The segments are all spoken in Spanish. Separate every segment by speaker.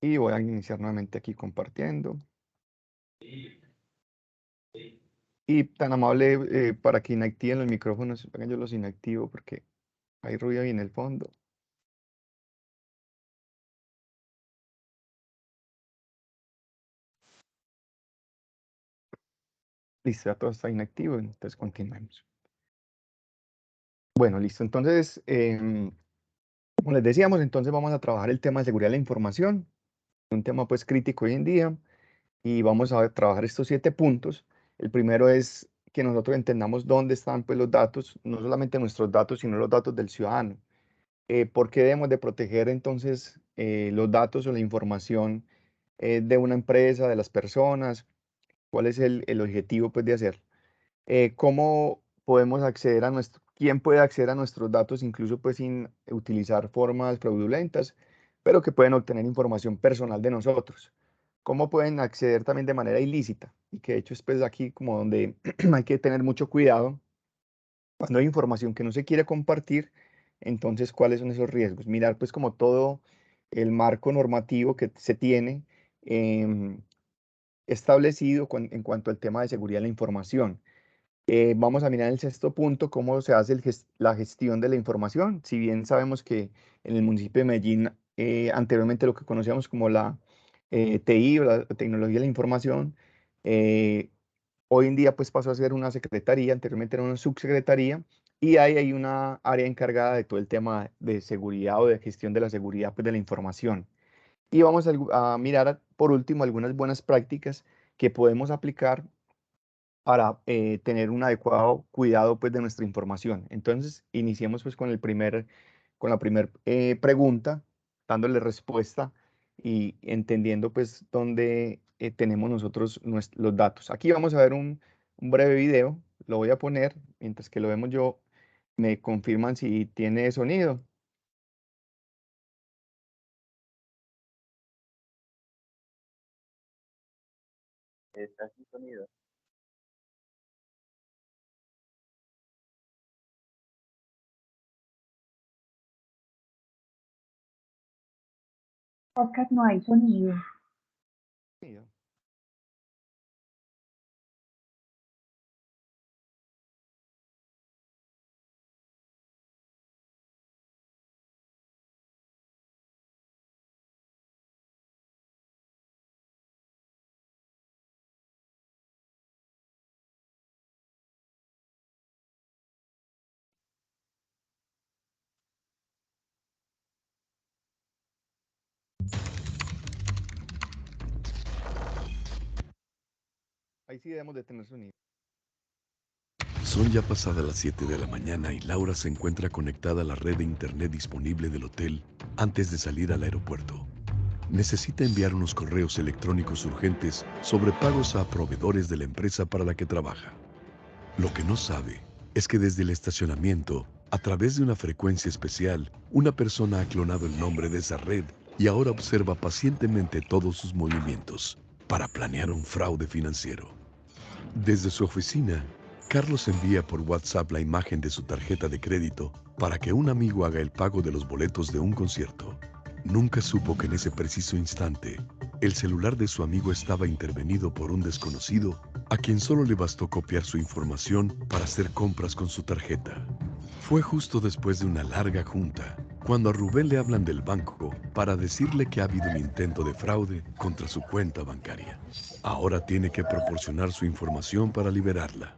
Speaker 1: Y voy a iniciar nuevamente aquí compartiendo. Y tan amable para que inactiven los micrófonos, venga, yo los inactivo porque hay ruido ahí en el fondo. Listo, ya todo está inactivo, entonces continuemos. Bueno, listo. Entonces, como les decíamos, entonces vamos a trabajar el tema de seguridad de la información, un tema pues crítico hoy en día, y vamos a trabajar estos 7 puntos. El primero es que nosotros entendamos dónde están pues los datos, no solamente nuestros datos, sino los datos del ciudadano. ¿Por qué debemos de proteger entonces los datos o la información de una empresa, de las personas? ¿Cuál es el objetivo pues de hacerlo? ¿Cómo podemos acceder a quién puede acceder a nuestros datos incluso pues sin utilizar formas fraudulentas, pero que pueden obtener información personal de nosotros? ¿Cómo pueden acceder también de manera ilícita? Y que de hecho es pues aquí como donde hay que tener mucho cuidado cuando hay información que no se quiere compartir. Entonces, ¿cuáles son esos riesgos? Mirar pues como todo el marco normativo que se tiene em, establecido en cuanto al tema de seguridad de la información. Vamos a mirar el sexto punto, cómo se hace la gestión de la información. Si bien sabemos que en el municipio de Medellín, anteriormente lo que conocíamos como la TI, o la tecnología de la información, eh, hoy en día pues pasó a ser una secretaría, anteriormente era una subsecretaría, y ahí hay una área encargada de todo el tema de seguridad o de gestión de la seguridad pues, de la información. Y vamos a mirar por último algunas buenas prácticas que podemos aplicar para tener un adecuado cuidado pues, de nuestra información. Entonces, iniciemos pues, con la primera pregunta, dándole respuesta y entendiendo pues dónde tenemos nosotros los datos. Aquí vamos a ver un breve video, lo voy a poner, mientras que lo vemos yo, me confirman si tiene sonido. Está sin sonido.
Speaker 2: Podcast no hay sonido.
Speaker 1: Sonido. Ahí sí debemos de tener sonido.
Speaker 3: Son ya pasadas las 7 de la mañana y Laura se encuentra conectada a la red de internet disponible del hotel antes de salir al aeropuerto. Necesita enviar unos correos electrónicos urgentes sobre pagos a proveedores de la empresa para la que trabaja. Lo que no sabe es que desde el estacionamiento, a través de una frecuencia especial, una persona ha clonado el nombre de esa red y ahora observa pacientemente todos sus movimientos para planear un fraude financiero. Desde su oficina, Carlos envía por WhatsApp la imagen de su tarjeta de crédito para que un amigo haga el pago de los boletos de un concierto. Nunca supo que en ese preciso instante, el celular de su amigo estaba intervenido por un desconocido a quien solo le bastó copiar su información para hacer compras con su tarjeta. Fue justo después de una larga junta, cuando a Rubén le hablan del banco para decirle que ha habido un intento de fraude contra su cuenta bancaria. Ahora tiene que proporcionar su información para liberarla.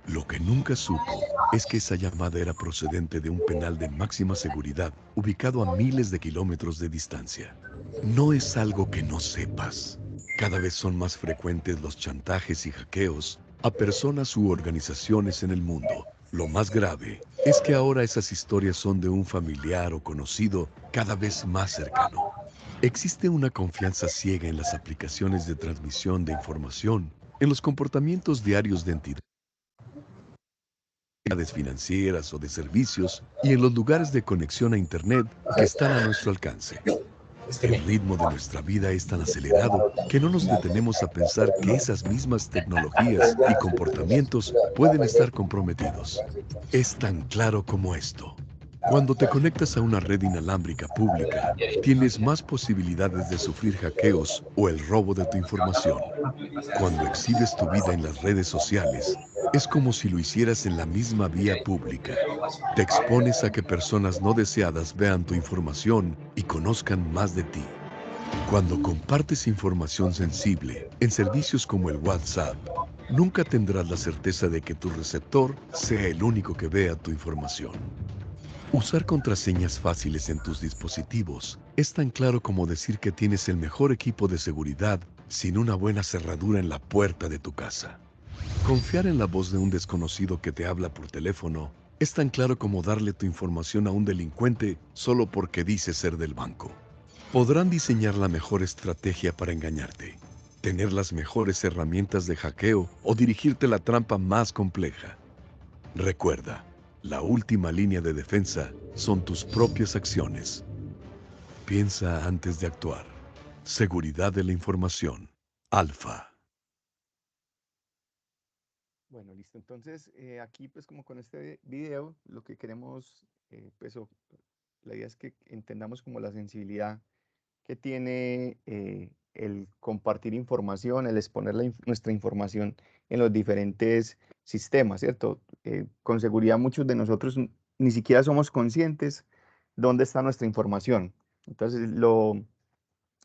Speaker 3: Lo que nunca supo es que esa llamada era procedente de un penal de máxima seguridad ubicado a miles de kilómetros de distancia. No es algo que no sepas. Cada vez son más frecuentes los chantajes y hackeos a personas u organizaciones en el mundo. Lo más grave es que ahora esas historias son de un familiar o conocido cada vez más cercano. Existe una confianza ciega en las aplicaciones de transmisión de información, en los comportamientos diarios de entidades financieras o de servicios y en los lugares de conexión a Internet que están a nuestro alcance. El ritmo de nuestra vida es tan acelerado que no nos detenemos a pensar que esas mismas tecnologías y comportamientos pueden estar comprometidos. Es tan claro como esto. Cuando te conectas a una red inalámbrica pública, tienes más posibilidades de sufrir hackeos o el robo de tu información. Cuando exhibes tu vida en las redes sociales, es como si lo hicieras en la misma vía pública. Te expones a que personas no deseadas vean tu información y conozcan más de ti. Cuando compartes información sensible en servicios como el WhatsApp, nunca tendrás la certeza de que tu receptor sea el único que vea tu información. Usar contraseñas fáciles en tus dispositivos es tan claro como decir que tienes el mejor equipo de seguridad sin una buena cerradura en la puerta de tu casa. Confiar en la voz de un desconocido que te habla por teléfono es tan claro como darle tu información a un delincuente solo porque dice ser del banco. Podrán diseñar la mejor estrategia para engañarte, tener las mejores herramientas de hackeo o dirigirte la trampa más compleja. Recuerda, la última línea de defensa son tus propias acciones. Piensa antes de actuar. Seguridad de la información. Alfa.
Speaker 1: Bueno, listo. Entonces, aquí pues como con este video, lo que queremos, la idea es que entendamos como la sensibilidad que tiene el compartir información, el exponer nuestra información en los diferentes sistemas, ¿cierto? Con seguridad muchos de nosotros ni siquiera somos conscientes dónde está nuestra información. Entonces,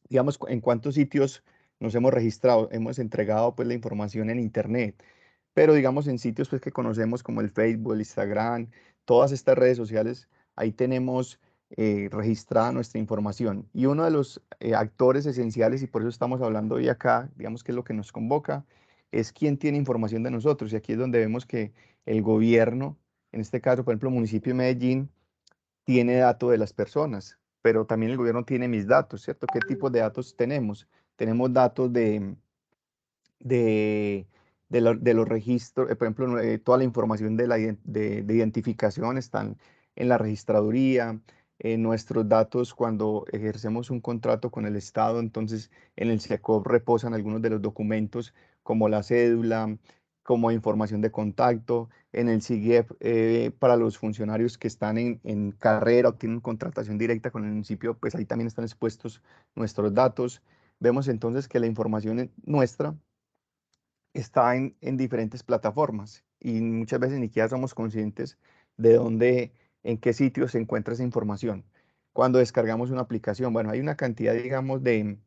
Speaker 1: digamos, en cuántos sitios nos hemos registrado, hemos entregado pues la información en Internet, pero digamos en sitios pues que conocemos como el Facebook, el Instagram, todas estas redes sociales, ahí tenemos registrada nuestra información. Y uno de los actores esenciales, y por eso estamos hablando hoy acá, digamos que es lo que nos convoca, es quién tiene información de nosotros. Y aquí es donde vemos que el gobierno, en este caso, por ejemplo, el municipio de Medellín, tiene datos de las personas, pero también el gobierno tiene mis datos, ¿cierto? ¿Qué tipo de datos tenemos? Tenemos datos de, de los registros, por ejemplo, toda la información de identificación están en la registraduría, nuestros datos cuando ejercemos un contrato con el Estado, entonces en el SECOV reposan algunos de los documentos como la cédula, como información de contacto, en el SIGIEP para los funcionarios que están en carrera o tienen contratación directa con el municipio, pues ahí también están expuestos nuestros datos. Vemos entonces que la información nuestra está en diferentes plataformas y muchas veces ni siquiera somos conscientes de dónde, en qué sitio se encuentra esa información. Cuando descargamos una aplicación, bueno, hay una cantidad, digamos, de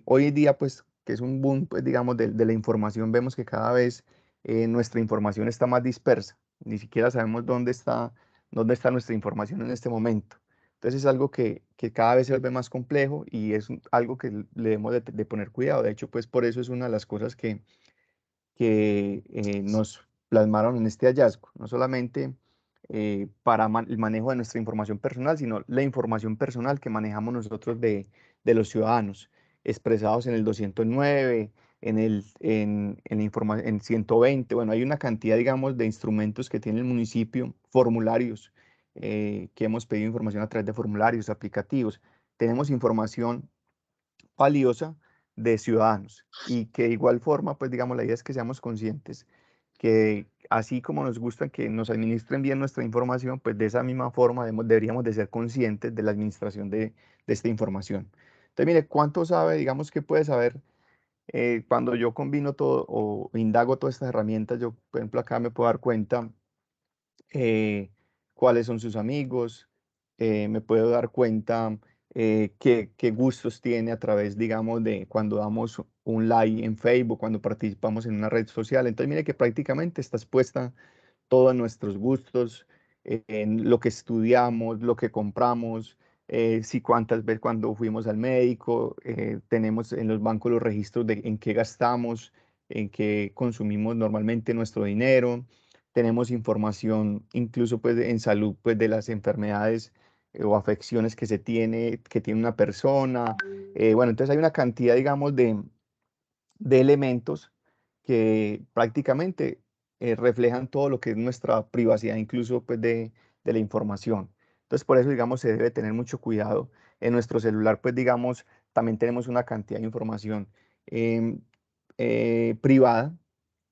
Speaker 1: hoy en día, pues, que es un boom, pues, digamos, de la información, vemos que cada vez nuestra información está más dispersa. Ni siquiera sabemos dónde está nuestra información en este momento. Entonces es algo que cada vez se vuelve más complejo y es algo que le debemos de poner cuidado. De hecho, pues por eso es una de las cosas que nos plasmaron en este hallazgo, no solamente para el manejo de nuestra información personal, sino la información personal que manejamos nosotros de los ciudadanos, expresados en el 209, en 120. Bueno, hay una cantidad, digamos, de instrumentos que tiene el municipio, formularios, que hemos pedido información a través de formularios, aplicativos. Tenemos información valiosa de ciudadanos y que de igual forma, pues digamos, la idea es que seamos conscientes que así como nos gusta que nos administren bien nuestra información, pues de esa misma forma deberíamos de ser conscientes de la administración de esta información. Entonces, mire, ¿cuánto sabe, digamos, que puede saber cuando yo combino todo o indago todas estas herramientas? Yo, por ejemplo, acá me puedo dar cuenta cuáles son sus amigos, me puedo dar cuenta qué gustos tiene a través, digamos, de cuando damos un like en Facebook, cuando participamos en una red social. Entonces, mire que prácticamente está expuesta todos nuestros gustos, en lo que estudiamos, lo que compramos, si cuántas veces cuando fuimos al médico, tenemos en los bancos los registros de en qué gastamos, en qué consumimos normalmente nuestro dinero. Tenemos información incluso pues en salud pues de las enfermedades o afecciones que tiene una persona. Bueno, entonces hay una cantidad, digamos, de elementos que prácticamente reflejan todo lo que es nuestra privacidad, incluso pues de la información. Entonces, por eso, digamos, se debe tener mucho cuidado. En nuestro celular, pues, digamos, también tenemos una cantidad de información em, privada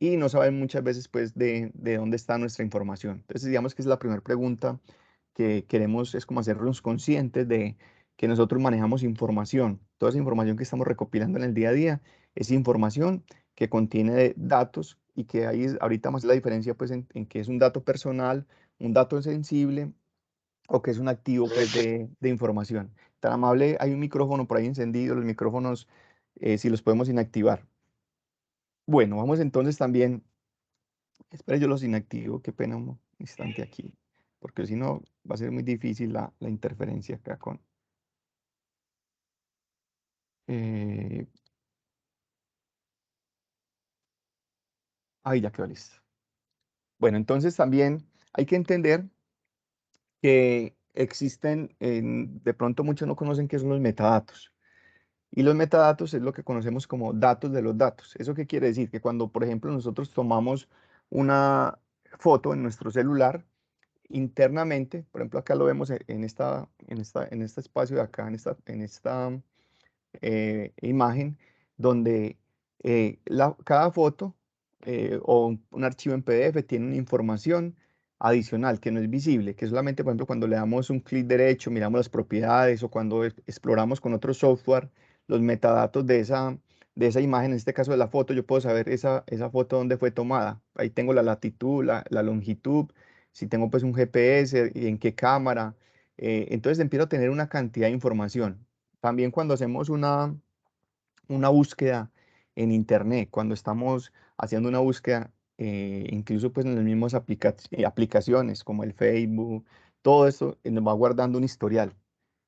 Speaker 1: y no saben muchas veces pues de dónde está nuestra información. Entonces digamos que es la primera pregunta que queremos, es como hacernos conscientes de que nosotros manejamos información. Toda esa información que estamos recopilando en el día a día es información que contiene datos y que ahí ahorita más la diferencia pues en que es un dato personal, un dato sensible o que es un activo pues de información. Tan amable, hay un micrófono por ahí encendido, los micrófonos si los podemos inactivar. Bueno, vamos entonces también, espera yo los inactivo, qué pena un instante aquí, porque si no va a ser muy difícil la interferencia acá con... eh, ahí ya quedó listo. Bueno, entonces también hay que entender que existen, de pronto muchos no conocen qué son los metadatos. Y los metadatos es lo que conocemos como datos de los datos. ¿Eso qué quiere decir? Que cuando, por ejemplo, nosotros tomamos una foto en nuestro celular, internamente, por ejemplo, acá lo vemos en este espacio de acá, en esta imagen, donde cada foto o un archivo en PDF tiene una información adicional que no es visible, que solamente, por ejemplo, cuando le damos un clic derecho, miramos las propiedades o cuando exploramos con otro software los metadatos de esa imagen, en este caso de la foto, yo puedo saber esa foto dónde fue tomada. Ahí tengo la latitud, la longitud, si tengo pues un GPS y en qué cámara. Entonces empiezo a tener una cantidad de información. También cuando hacemos una búsqueda en Internet, cuando estamos haciendo una búsqueda, incluso pues en las mismas aplicaciones como el Facebook, todo eso nos va guardando un historial.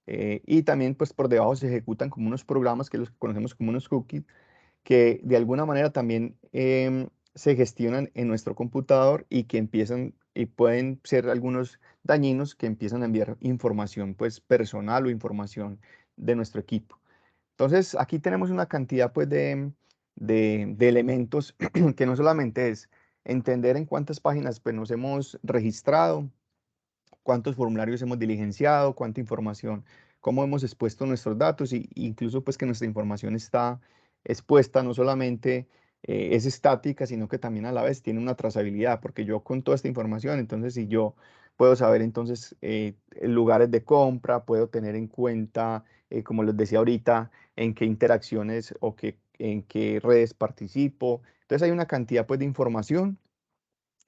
Speaker 1: Y también pues por debajo se ejecutan como unos programas que los conocemos como unos cookies, que de alguna manera también se gestionan en nuestro computador y que empiezan y pueden ser algunos dañinos que empiezan a enviar información pues personal o información de nuestro equipo. Entonces, aquí tenemos una cantidad pues de elementos que no solamente es entender en cuántas páginas pues nos hemos registrado, cuántos formularios hemos diligenciado, cuánta información, cómo hemos expuesto nuestros datos y incluso pues que nuestra información está expuesta, no solamente es estática, sino que también a la vez tiene una trazabilidad, porque yo con toda esta información, entonces si yo puedo saber entonces lugares de compra, puedo tener en cuenta, como les decía ahorita, en qué interacciones o en qué redes participo. Entonces hay una cantidad pues de información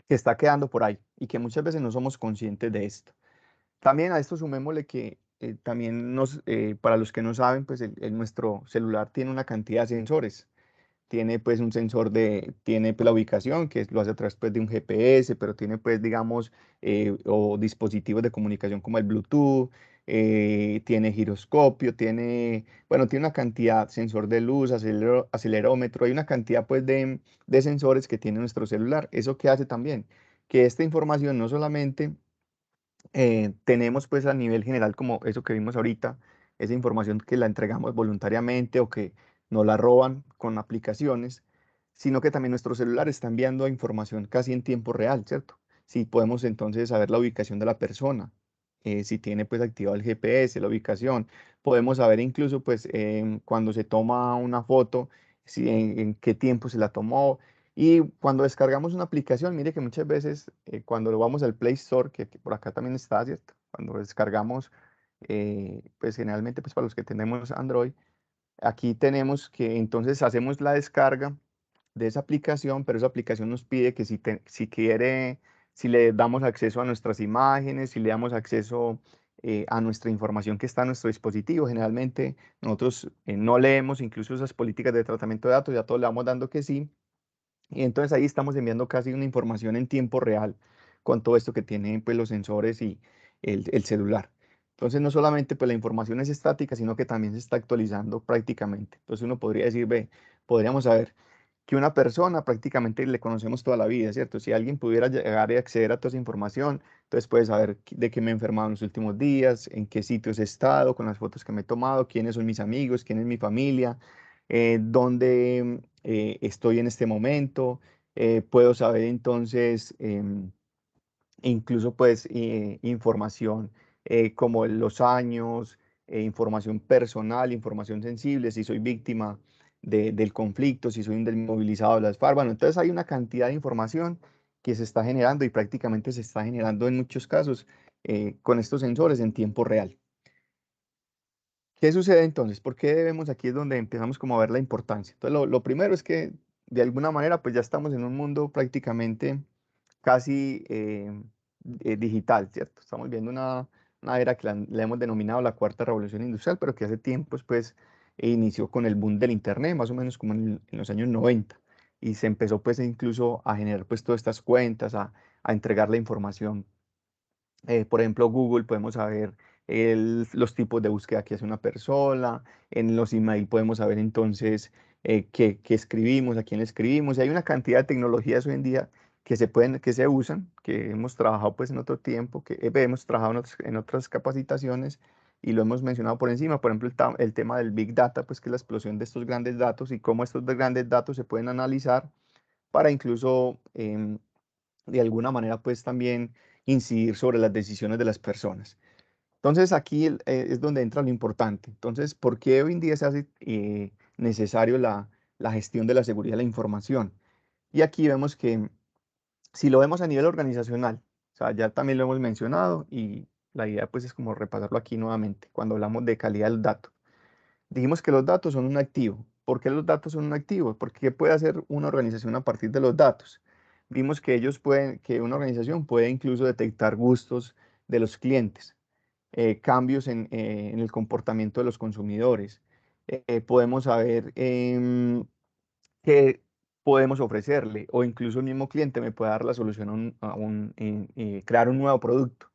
Speaker 1: que está quedando por ahí y que muchas veces no somos conscientes de esto. También a esto sumémosle que también para los que no saben, pues nuestro celular tiene una cantidad de sensores. Tiene pues un sensor tiene pues, la ubicación, que lo hace a través pues, de un GPS, pero tiene pues digamos, o dispositivos de comunicación como el Bluetooth, tiene giroscopio, bueno, tiene una cantidad, sensor de luz, acelerómetro, hay una cantidad pues de sensores que tiene nuestro celular. ¿Eso qué hace también? Que esta información no solamente tenemos pues a nivel general como eso que vimos ahorita, esa información que la entregamos voluntariamente o que nos la roban con aplicaciones, sino que también nuestro celular está enviando información casi en tiempo real, ¿cierto? Si podemos entonces saber la ubicación de la persona, si tiene pues activado el GPS, la ubicación, podemos saber incluso pues cuando se toma una foto, si, en qué tiempo se la tomó, y cuando descargamos una aplicación, mire que muchas veces cuando lo vamos al Play Store, que por acá también está, ¿cierto? Cuando descargamos, pues generalmente pues para los que tenemos Android, aquí tenemos que entonces hacemos la descarga de esa aplicación, pero esa aplicación nos pide que si quiere, si le damos acceso a nuestras imágenes, si le damos acceso a nuestra información que está en nuestro dispositivo, generalmente nosotros no leemos incluso esas políticas de tratamiento de datos, ya todos le vamos dando que sí. Y entonces ahí estamos enviando casi una información en tiempo real con todo esto que tienen pues, los sensores y el celular. Entonces no solamente pues, la información es estática, sino que también se está actualizando prácticamente. Entonces uno podría decir, ve, podríamos saber que una persona prácticamente le conocemos toda la vida, ¿cierto? Si alguien pudiera llegar y acceder a toda esa información, entonces puede saber de qué me he enfermado en los últimos días, en qué sitios he estado, con las fotos que me he tomado, quiénes son mis amigos, quién es mi familia, dónde estoy en este momento. Puedo saber entonces incluso pues información como los años, información personal, información sensible, si soy víctima del conflicto, si soy un desmovilizado de las FARC. Bueno, entonces hay una cantidad de información que se está generando y prácticamente se está generando en muchos casos con estos sensores en tiempo real. ¿Qué sucede entonces? ¿Por qué debemos? Aquí es donde empezamos como a ver la importancia. Entonces, lo primero es que de alguna manera pues ya estamos en un mundo prácticamente casi digital, ¿cierto? Estamos viendo una era que la hemos denominado la cuarta revolución industrial, pero que hace tiempos pues inició con el boom del Internet, más o menos como en los años 90, y se empezó pues incluso a generar pues todas estas cuentas, a entregar la información. Por ejemplo, Google podemos saber los tipos de búsqueda que hace una persona, en los email podemos saber entonces qué escribimos, a quién le escribimos, y hay una cantidad de tecnologías hoy en día que se usan, que hemos trabajado pues en otro tiempo, que hemos trabajado en otras capacitaciones y lo hemos mencionado por encima. Por ejemplo, el tema del Big Data, pues que es la explosión de estos grandes datos y cómo estos grandes datos se pueden analizar para incluso de alguna manera pues también incidir sobre las decisiones de las personas. Entonces aquí es donde entra lo importante. Entonces, ¿por qué hoy en día se hace necesario la gestión de la seguridad de la información? Y aquí vemos que si lo vemos a nivel organizacional, o sea, ya también lo hemos mencionado y la idea pues es como repasarlo aquí nuevamente cuando hablamos de calidad del dato. Dijimos que los datos son un activo. ¿Por qué los datos son un activo? Porque ¿qué puede hacer una organización a partir de los datos? Vimos que que una organización puede incluso detectar gustos de los clientes, cambios en el comportamiento de los consumidores. Podemos saber qué podemos ofrecerle o incluso el mismo cliente me puede dar la solución crear un nuevo producto.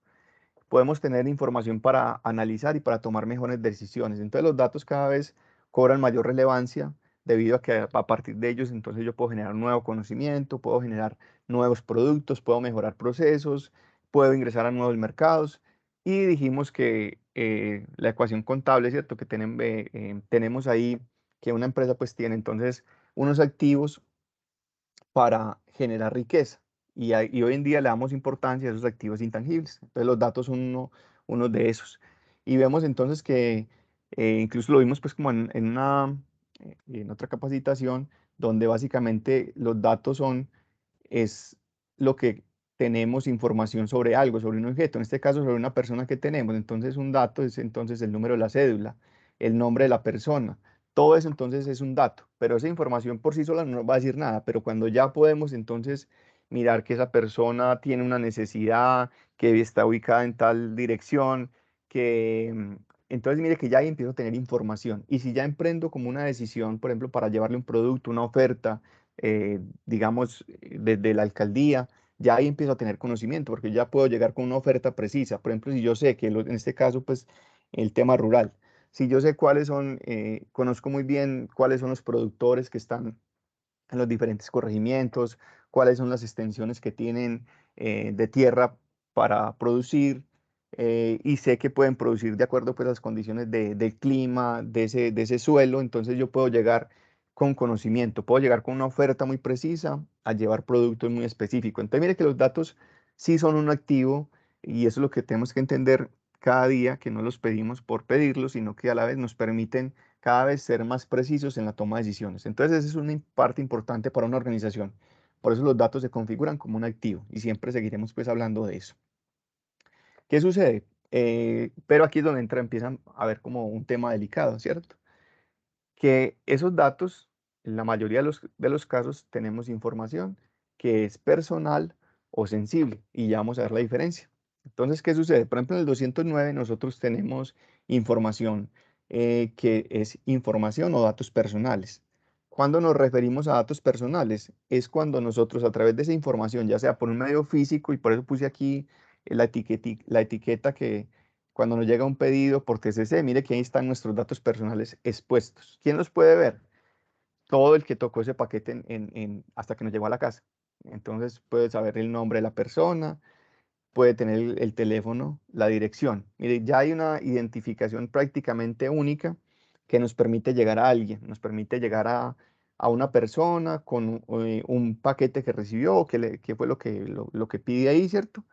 Speaker 1: Podemos tener información para analizar y para tomar mejores decisiones. Entonces los datos cada vez cobran mayor relevancia debido a que a partir de ellos entonces yo puedo generar un nuevo conocimiento, puedo generar nuevos productos, puedo mejorar procesos, puedo ingresar a nuevos mercados. Y dijimos que la ecuación contable, ¿cierto? Que tenemos ahí, que una empresa pues tiene entonces unos activos para generar riqueza. Y hoy en día le damos importancia a esos activos intangibles. Entonces los datos son uno de esos. Y vemos entonces que incluso lo vimos pues como en otra capacitación, donde básicamente los datos es lo que tenemos información sobre algo, sobre un objeto, en este caso sobre una persona que tenemos. Entonces un dato es entonces el número de la cédula, el nombre de la persona. Todo eso entonces es un dato, pero esa información por sí sola no nos va a decir nada, pero cuando ya podemos entonces mirar que esa persona tiene una necesidad, que está ubicada en tal dirección, entonces mire que ya ahí empiezo a tener información. Y si ya emprendo como una decisión, por ejemplo, para llevarle un producto, una oferta, digamos, desde la alcaldía, ya ahí empiezo a tener conocimiento, porque ya puedo llegar con una oferta precisa. Por ejemplo, si yo sé que en este caso, pues, el tema rural, si yo sé cuáles son, conozco muy bien cuáles son los productores que están en los diferentes corregimientos, cuáles son las extensiones que tienen de tierra para producir, y sé que pueden producir de acuerdo pues, a las condiciones del clima, de ese suelo, entonces yo puedo llegar con conocimiento, puedo llegar con una oferta muy precisa a llevar productos muy específicos. Entonces mire que los datos sí son un activo y eso es lo que tenemos que entender cada día, que no los pedimos por pedirlos, sino que a la vez nos permiten cada vez ser más precisos en la toma de decisiones. Entonces, esa es una parte importante para una organización. Por eso los datos se configuran como un activo y siempre seguiremos pues hablando de eso. ¿Qué sucede? Pero aquí es donde empiezan a ver como un tema delicado, ¿cierto? Que esos datos, en la mayoría de los casos, tenemos información que es personal o sensible y ya vamos a ver la diferencia. Entonces, ¿qué sucede? Por ejemplo, en el 209 nosotros tenemos información que es información o datos personales. Cuando nos referimos a datos personales, es cuando nosotros a través de esa información, ya sea por un medio físico, y por eso puse aquí la etiqueta que cuando nos llega un pedido por TCC, mire que ahí están nuestros datos personales expuestos. ¿Quién los puede ver? Todo el que tocó ese paquete hasta que nos llegó a la casa. Entonces puede saber el nombre de la persona, puede tener el teléfono, la dirección. Mire, ya hay una identificación prácticamente única que nos permite llegar a alguien, nos permite llegar a una persona con un paquete que recibió, que fue lo que pide ahí, ¿cierto?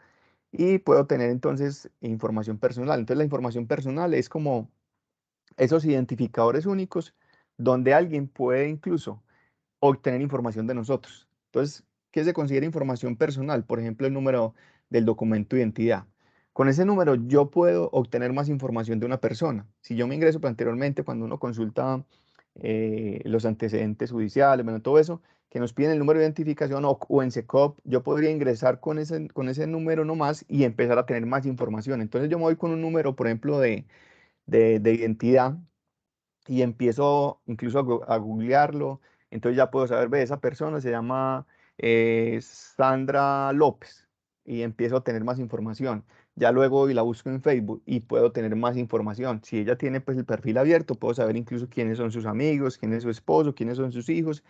Speaker 1: Y puedo tener entonces información personal. Entonces la información personal es como esos identificadores únicos donde alguien puede incluso obtener información de nosotros. Entonces, ¿qué se considera información personal? Por ejemplo, el número del documento de identidad. Con ese número yo puedo obtener más información de una persona. Si yo me ingreso pues, anteriormente, cuando uno consulta los antecedentes judiciales, bueno, todo eso, que nos piden el número de identificación o en SECOP, yo podría ingresar con ese número nomás y empezar a tener más información. Entonces yo me voy con un número, por ejemplo, de identidad y empiezo incluso a googlearlo, entonces ya puedo saber, ve, esa persona se llama Sandra López y empiezo a tener más información. Ya luego y la busco en Facebook y puedo tener más información. Si ella tiene pues el perfil abierto, puedo saber incluso quiénes son sus amigos, quién es su esposo, quiénes son sus hijos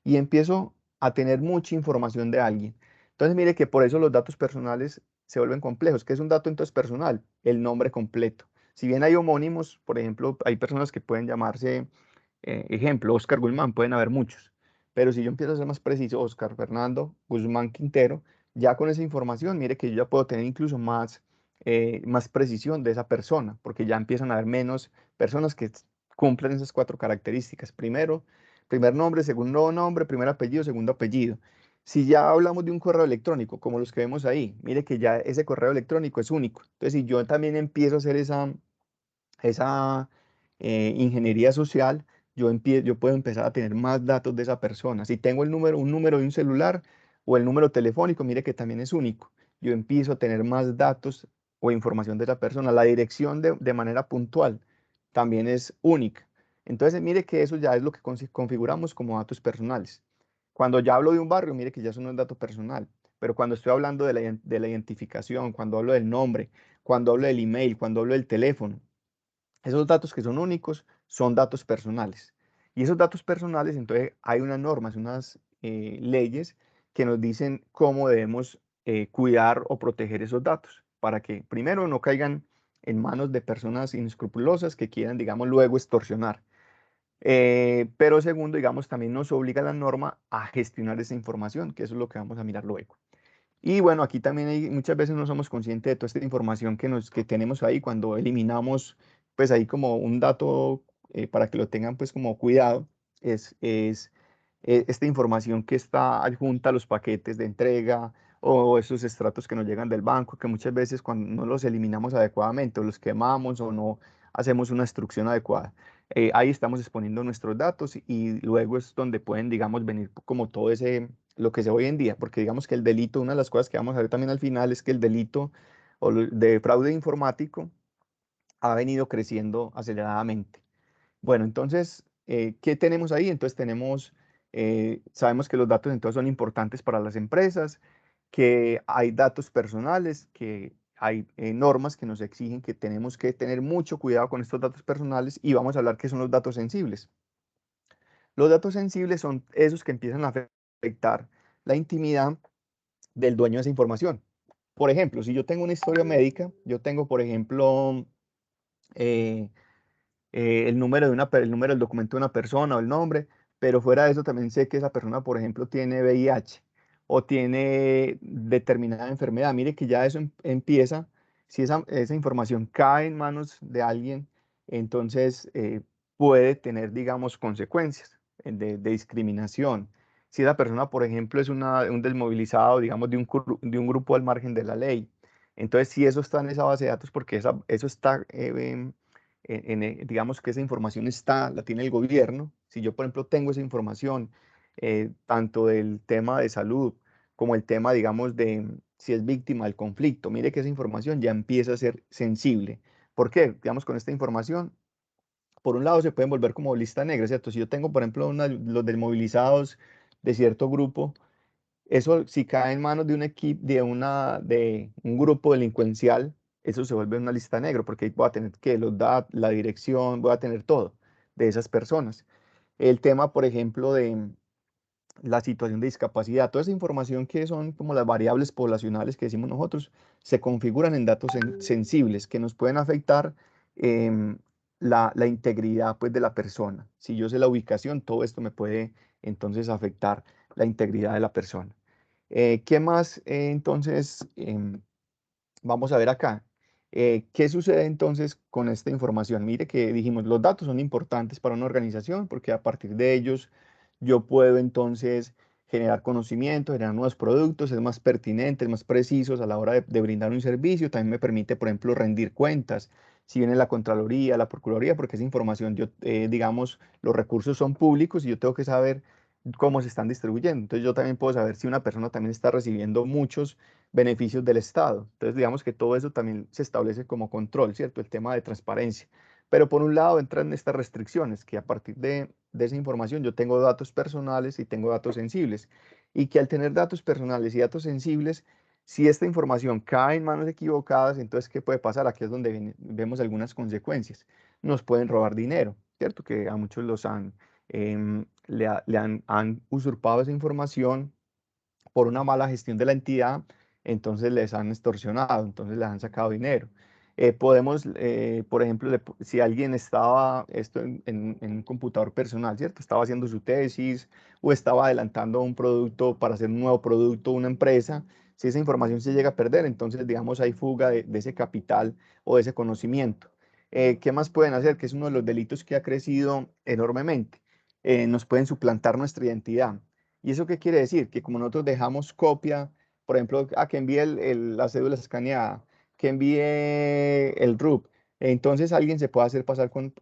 Speaker 1: y empiezo a tener mucha información de alguien. Entonces mire que por eso los datos personales se vuelven complejos. ¿Qué es un dato entonces personal? El nombre completo. Si bien hay homónimos, por ejemplo, hay personas que pueden llamarse, ejemplo, Oscar Guzmán, pueden haber muchos, pero si yo empiezo a ser más preciso, Oscar Fernando Guzmán Quintero, ya con esa información, mire que yo ya puedo tener incluso más precisión de esa persona, porque ya empiezan a haber menos personas que cumplen esas cuatro características. Primero, primer nombre, segundo nombre, primer apellido, segundo apellido. Si ya hablamos de un correo electrónico, como los que vemos ahí, mire que ya ese correo electrónico es único. Entonces, si yo también empiezo a hacer esa ingeniería social, yo puedo empezar a tener más datos de esa persona. Si tengo un número de un celular o el número telefónico, mire que también es único. Yo empiezo a tener más datos o información de esa persona. La dirección de manera puntual también es única. Entonces, mire que eso ya es lo que configuramos como datos personales. Cuando ya hablo de un barrio, mire que ya eso no es dato personal. Pero cuando estoy hablando de la identificación, cuando hablo del nombre, cuando hablo del email, cuando hablo del teléfono, esos datos que son únicos son datos personales. Y esos datos personales, entonces hay unas normas, unas leyes que nos dicen cómo debemos cuidar o proteger esos datos para que primero no caigan en manos de personas inescrupulosas que quieran, digamos, luego extorsionar. Pero segundo, digamos, también nos obliga la norma a gestionar esa información, que eso es lo que vamos a mirar luego. Y bueno, aquí también muchas veces no somos conscientes de toda esta información que tenemos ahí cuando eliminamos, pues ahí como un dato para que lo tengan pues como cuidado, es esta información que está adjunta a los paquetes de entrega o esos extractos que nos llegan del banco, que muchas veces cuando no los eliminamos adecuadamente o los quemamos o no hacemos una instrucción adecuada, ahí estamos exponiendo nuestros datos y luego es donde pueden, digamos, venir como todo ese lo que se ve hoy en día, porque digamos que el delito, una de las cosas que vamos a ver también al final es que el delito de fraude informático ha venido creciendo aceleradamente. Bueno, entonces, ¿qué tenemos ahí? Entonces sabemos que los datos entonces son importantes para las empresas, que hay datos personales, que hay normas que nos exigen que tenemos que tener mucho cuidado con estos datos personales y vamos a hablar qué son los datos sensibles. Los datos sensibles son esos que empiezan a afectar la intimidad del dueño de esa información. Por ejemplo, si yo tengo una historia médica, yo tengo, por ejemplo, eh, el número del documento de una persona o el nombre, pero fuera de eso también sé que esa persona, por ejemplo, tiene VIH o tiene determinada enfermedad. Mire que ya eso empieza, si esa información cae en manos de alguien, entonces puede tener, digamos, consecuencias de discriminación. Si esa persona, por ejemplo, es un desmovilizado, digamos, de un grupo al margen de la ley. Entonces, si eso está en esa base de datos, porque eso está digamos que esa información la tiene el gobierno. Si yo, por ejemplo, tengo esa información, tanto del tema de salud como el tema, digamos, de si es víctima del conflicto, mire que esa información ya empieza a ser sensible. ¿Por qué? Digamos, con esta información, por un lado se pueden volver como lista negra, ¿cierto? Si yo tengo, por ejemplo, los desmovilizados de cierto grupo, eso si cae en manos de un equipo, de un grupo delincuencial, eso se vuelve una lista negra, porque ahí voy a tener que los datos, la dirección, voy a tener todo de esas personas. El tema, por ejemplo, de la situación de discapacidad, toda esa información que son como las variables poblacionales que decimos nosotros, se configuran en datos sensibles que nos pueden afectar em, la integridad pues, de la persona. Si yo sé la ubicación, todo esto me puede entonces afectar la integridad de la persona. ¿Qué más entonces vamos a ver acá? ¿Qué sucede entonces con esta información? Mire que dijimos, los datos son importantes para una organización porque a partir de ellos yo puedo entonces generar conocimiento, generar nuevos productos, es más pertinente, es más precisos a la hora de brindar un servicio. También me permite, por ejemplo, rendir cuentas. Si viene la Contraloría, la Procuraduría, porque esa información, digamos, los recursos son públicos y yo tengo que saber cómo se están distribuyendo. Entonces yo también puedo saber si una persona también está recibiendo muchos beneficios del Estado. Entonces, digamos que todo eso también se establece como control, ¿cierto? El tema de transparencia. Pero por un lado entran estas restricciones, que a partir de esa información yo tengo datos personales y tengo datos sensibles. Y que al tener datos personales y datos sensibles, si esta información cae en manos equivocadas, entonces, ¿qué puede pasar? Aquí es donde vemos algunas consecuencias. Nos pueden robar dinero, ¿cierto? Que a muchos los han, han usurpado esa información por una mala gestión de la entidad, entonces les han extorsionado, entonces les han sacado dinero. Por ejemplo, si alguien estaba esto en un computador personal, ¿cierto? Estaba haciendo su tesis o estaba adelantando un producto para hacer un nuevo producto, una empresa, si esa información se llega a perder, entonces, digamos, hay fuga de ese capital o de ese conocimiento. ¿Qué más pueden hacer? Que es uno de los delitos que ha crecido enormemente. Nos pueden suplantar nuestra identidad. ¿Y eso qué quiere decir? Que como nosotros dejamos copia, por ejemplo, a que envíe la cédula escaneada, que envíe el RUP, entonces alguien se puede hacer pasar con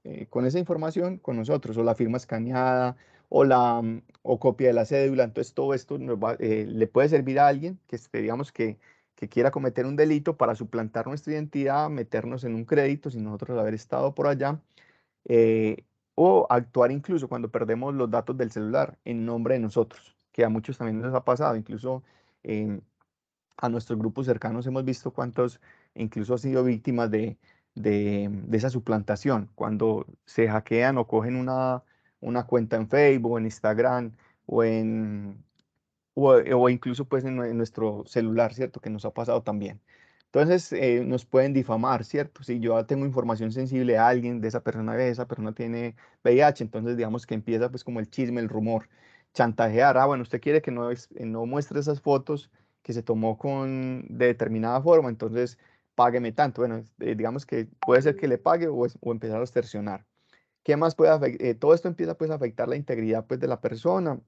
Speaker 1: esa información con nosotros, o la firma escaneada, o copia de la cédula. Entonces todo esto le puede servir a alguien digamos, que quiera cometer un delito para suplantar nuestra identidad, meternos en un crédito sin nosotros haber estado por allá, eh, o actuar incluso cuando perdemos los datos del celular en nombre de nosotros, que a muchos también nos ha pasado, incluso em, a nuestros grupos cercanos hemos visto cuántos incluso han sido víctimas de esa suplantación, cuando se hackean o cogen una cuenta en Facebook, o en Instagram, o en, o incluso pues en nuestro celular, ¿cierto? Que nos ha pasado también. Entonces nos pueden difamar, ¿cierto? Si yo tengo información sensible a alguien, de esa persona, ve, esa persona tiene VIH, entonces digamos que empieza pues como el chisme, el rumor, chantajear. Ah, bueno, usted quiere que no muestre esas fotos que se tomó de determinada forma, entonces págueme tanto. Bueno, digamos que puede ser que le pague o empezar a extorsionar. ¿Qué más puede afectar? Todo esto empieza pues a afectar la integridad pues de la persona.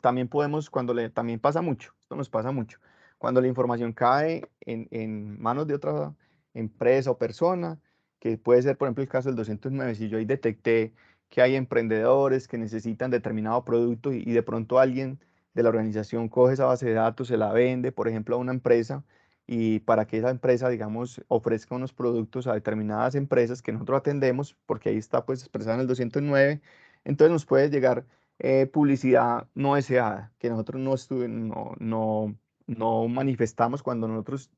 Speaker 1: También podemos, también pasa mucho, esto nos pasa mucho, cuando la información cae en manos de otra empresa o persona, que puede ser, por ejemplo, el caso del 209. Si yo ahí detecté que hay emprendedores que necesitan determinado producto y de pronto alguien de la organización coge esa base de datos, se la vende, por ejemplo, a una empresa, y para que esa empresa, digamos, ofrezca unos productos a determinadas empresas que nosotros atendemos, porque ahí está pues expresado en el 209, entonces nos puede llegar publicidad no deseada, que nosotros no manifestamos cuando nosotros